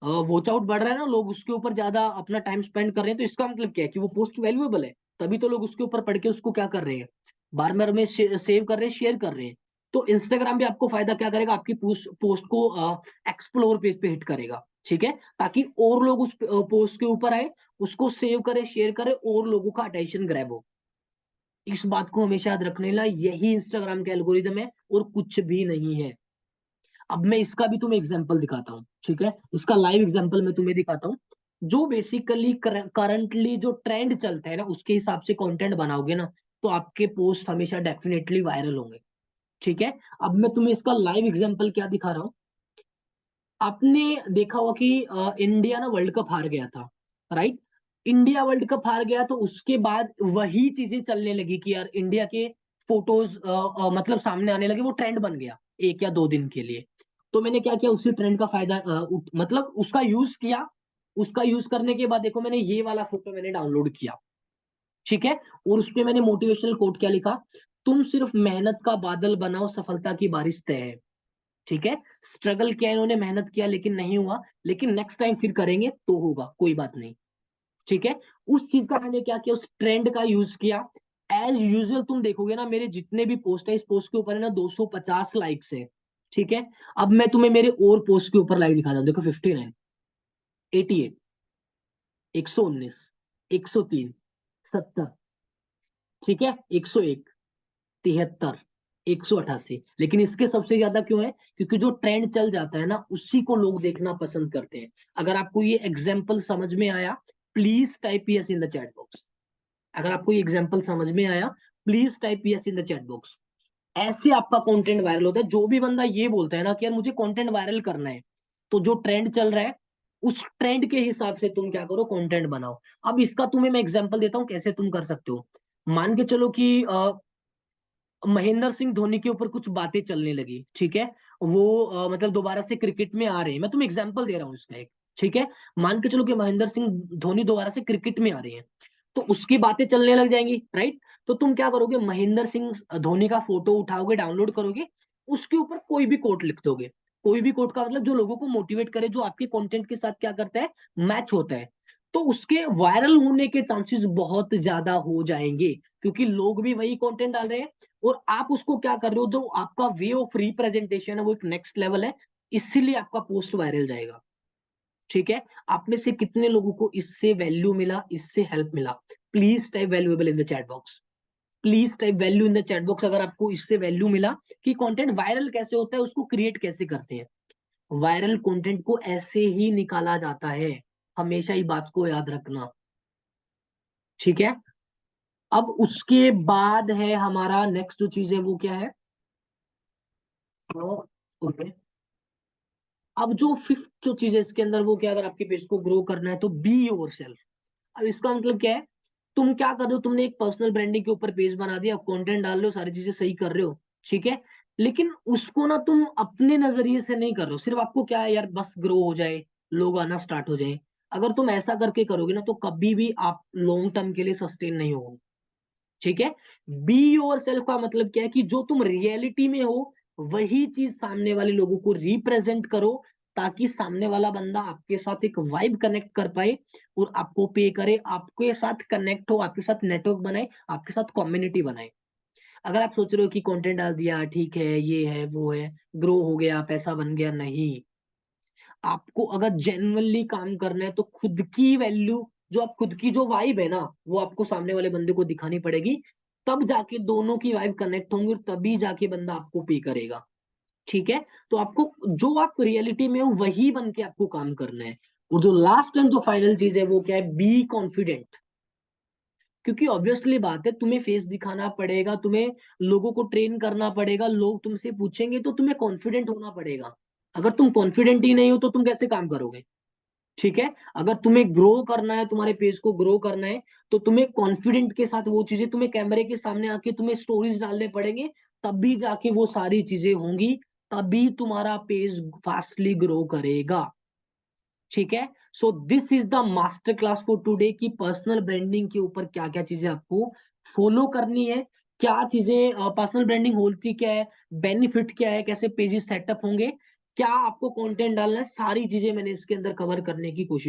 वॉच आउट बढ़ रहा है ना, लोग उसके ऊपर ज्यादा अपना टाइम स्पेंड कर रहे हैं, तो इसका मतलब क्या है कि वो पोस्ट वैल्यूएबल है, तभी तो लोग उसके ऊपर पढ़ के उसको क्या कर रहे हैं, बार बार में सेव कर रहे हैं, शेयर कर रहे हैं। तो इंस्टाग्राम भी आपको फायदा क्या करेगा, आपकी पोस्ट को एक्सप्लोर पेज पे हिट करेगा। ठीक है, ताकि और लोग उस पोस्ट के ऊपर आए, उसको सेव करे, शेयर करे, और लोगों का अटेंशन ग्रैब हो। इस बात को हमेशा याद रखने ला, यही इंस्टाग्राम का एल्गोरिदम है और कुछ भी नहीं है। अब मैं इसका भी तुम्हें एग्जांपल दिखाता हूँ। ठीक है, इसका लाइव एग्जांपल मैं तुम्हें दिखाता हूँ। जो बेसिकली करंटली जो ट्रेंड चलता है ना, उसके हिसाब से कंटेंट बनाओगे ना, तो आपके पोस्ट हमेशा डेफिनेटली वायरल होंगे। ठीक है, अब मैं तुम्हें इसका लाइव एग्जांपल क्या दिखा रहा हूँ। आपने देखा होगा कि इंडिया ना वर्ल्ड कप हार गया था, राइट? इंडिया वर्ल्ड कप हार गया तो उसके बाद वही चीजें चलने लगी कि यार इंडिया के फोटोज मतलब सामने आने लगे, वो ट्रेंड बन गया एक या दो दिन के लिए। तो मैंने क्या किया, उसी ट्रेंड का फायदा मतलब उसका यूज किया। उसका यूज करने के बाद देखो मैंने ये वाला फोटो मैंने डाउनलोड किया। ठीक है, और उस पे मैंने मोटिवेशनल कोट क्या लिखा, तुम सिर्फ मेहनत का बादल बनाओ, सफलता की बारिश तय है। ठीक है, स्ट्रगल किया इन्होंने, मेहनत किया लेकिन नहीं हुआ, लेकिन नेक्स्ट टाइम फिर करेंगे तो होगा, कोई बात नहीं। ठीक है, उस चीज का मैंने क्या किया, उस ट्रेंड का यूज किया। एज यूजुअल तुम देखोगे ना, मेरे जितने भी पोस्ट है, इस पोस्ट के ऊपर है ना 250 लाइक्स है। ठीक है, अब मैं तुम्हें मेरे और पोस्ट के ऊपर लाइक दिखाता हूँ, देखो 59, 88, 119, 103, 70, ठीक है, 101, 73, 188, लेकिन इसके सबसे ज्यादा क्यों है? क्योंकि जो ट्रेंड चल जाता है ना, उसी को लोग देखना पसंद करते हैं। अगर आपको ये एग्जाम्पल समझ में आया, please type yes in the chat box. अगर आपको ये एग्जाम्पल समझ में आया, please type yes in the chat box. ऐसे आपका कंटेंट वायरल होता है। जो भी बंदा ये बोलता है ना कि यार मुझे कंटेंट वायरल करना है, तो जो ट्रेंड चल रहा है उस ट्रेंड के हिसाब से तुम क्या करो, कंटेंट बनाओ। अब इसका तुम्हें मैं एग्जांपल देता हूं कैसे तुम कर सकते हो। मान के चलो कि महेंद्र सिंह धोनी के ऊपर कुछ बातें चलने लगी, ठीक है, वो मतलब दोबारा से क्रिकेट में आ रहे हैं, मैं तुम्हें एग्जांपल दे रहा हूँ इसका एक, ठीक है। मान के चलो कि महेंद्र सिंह धोनी दोबारा से क्रिकेट में आ रहे हैं, तो उसकी बातें चलने लग जाएंगी, राइट। तो तुम क्या करोगे, महेंद्र सिंह धोनी का फोटो उठाओगे, डाउनलोड करोगे, उसके ऊपर कोई भी कोट लिख दोगे। कोई भी कोट का मतलब जो लोगों को मोटिवेट करे, जो आपके कंटेंट के साथ क्या करता है, मैच होता है। तो उसके वायरल होने के चांसेस बहुत ज्यादा हो जाएंगे, क्योंकि लोग भी वही कंटेंट डाल रहे हैं और आप उसको क्या कर रहे हो, जो आपका वे ऑफ रिप्रेजेंटेशन है वो एक नेक्स्ट लेवल है, इसीलिए आपका पोस्ट वायरल जाएगा। ठीक है, आप में से कितने लोगों को इससे वैल्यू मिला, इससे हेल्प मिला? Please type valuable in the chat box. Please type value in the chat box अगर आपको इससे वैल्यू मिला, कि कंटेंट वायरल कैसे होता है, उसको क्रिएट कैसे करते हैं। वायरल कंटेंट को ऐसे ही निकाला जाता है, हमेशा ही बात को याद रखना। ठीक है, अब उसके बाद है हमारा नेक्स्ट जो चीज है वो क्या है, ओके। अब जो फिफ्थ जो चीज है इसके अंदर वो क्या, अगर आपके पेज को ग्रो करना है तो बी योर सेल्फ। अब इसका मतलब क्या है, तुम क्या कर रहे हो, तुमने एक पर्सनल ब्रांडिंग के ऊपर पेज बना दिया, कंटेंट डाल रहे हो, सारी चीजें सही कर रहे हो, ठीक है। लेकिन उसको ना तुम अपने नजरिए से नहीं कर रहे हो, सिर्फ आपको क्या है यार, बस ग्रो हो जाए, लोग आना स्टार्ट हो जाए। अगर तुम ऐसा करके करोगे ना, तो कभी भी आप लॉन्ग टर्म के लिए सस्टेन नहीं होगे। ठीक है, बी योर सेल्फ का मतलब क्या है, कि जो तुम रियलिटी में हो वही चीज सामने वाले लोगों को रिप्रेजेंट करो, ताकि सामने वाला बंदा आपके साथ एक वाइब कनेक्ट कर पाए और आपको पे करे, आपके साथ कनेक्ट हो, आपके साथ नेटवर्क बनाए, आपके साथ कम्युनिटी बनाए। अगर आप सोच रहे हो कि कंटेंट डाल दिया, ठीक है, ये है वो है, ग्रो हो गया, पैसा बन गया, नहीं। आपको अगर जेन्युइनली काम करना है तो खुद की वैल्यू, जो आप खुद की जो वाइब है ना, वो आपको सामने वाले बंदे को दिखानी पड़ेगी। तब जाके दोनों की वाइब कनेक्ट होंगी और तभी जाके बंदा आपको पे करेगा। ठीक है, तो आपको जो आप रियलिटी में हो वही बन के आपको काम करना है। और जो लास्ट एंड जो फाइनल चीज है वो क्या है, बी कॉन्फिडेंट। क्योंकि ऑब्वियसली बात है, तुम्हें फेस दिखाना पड़ेगा, तुम्हें लोगों को ट्रेन करना पड़ेगा, लोग तुमसे पूछेंगे, तो तुम्हें कॉन्फिडेंट होना पड़ेगा। अगर तुम कॉन्फिडेंट ही नहीं हो तो तुम कैसे काम करोगे? ठीक है, अगर तुम्हें ग्रो करना है, तुम्हारे पेज को ग्रो करना है, तो तुम्हें कॉन्फिडेंट के साथ वो चीजें, तुम्हें कैमरे के सामने आके तुम्हें स्टोरीज डालने पड़ेंगे, तभी जाके वो सारी चीजें होंगी, तभी तुम्हारा पेज फास्टली ग्रो करेगा। ठीक है, so this is the master class for today, की पर्सनल ब्रांडिंग के ऊपर क्या क्या चीजें आपको फॉलो करनी है, क्या चीजें पर्सनल ब्रांडिंग होती क्या है, बेनिफिट क्या है, कैसे पेजेस सेटअप होंगे, क्या आपको कंटेंट डालना है, सारी चीजें मैंने इसके अंदर कवर करने की कोशिश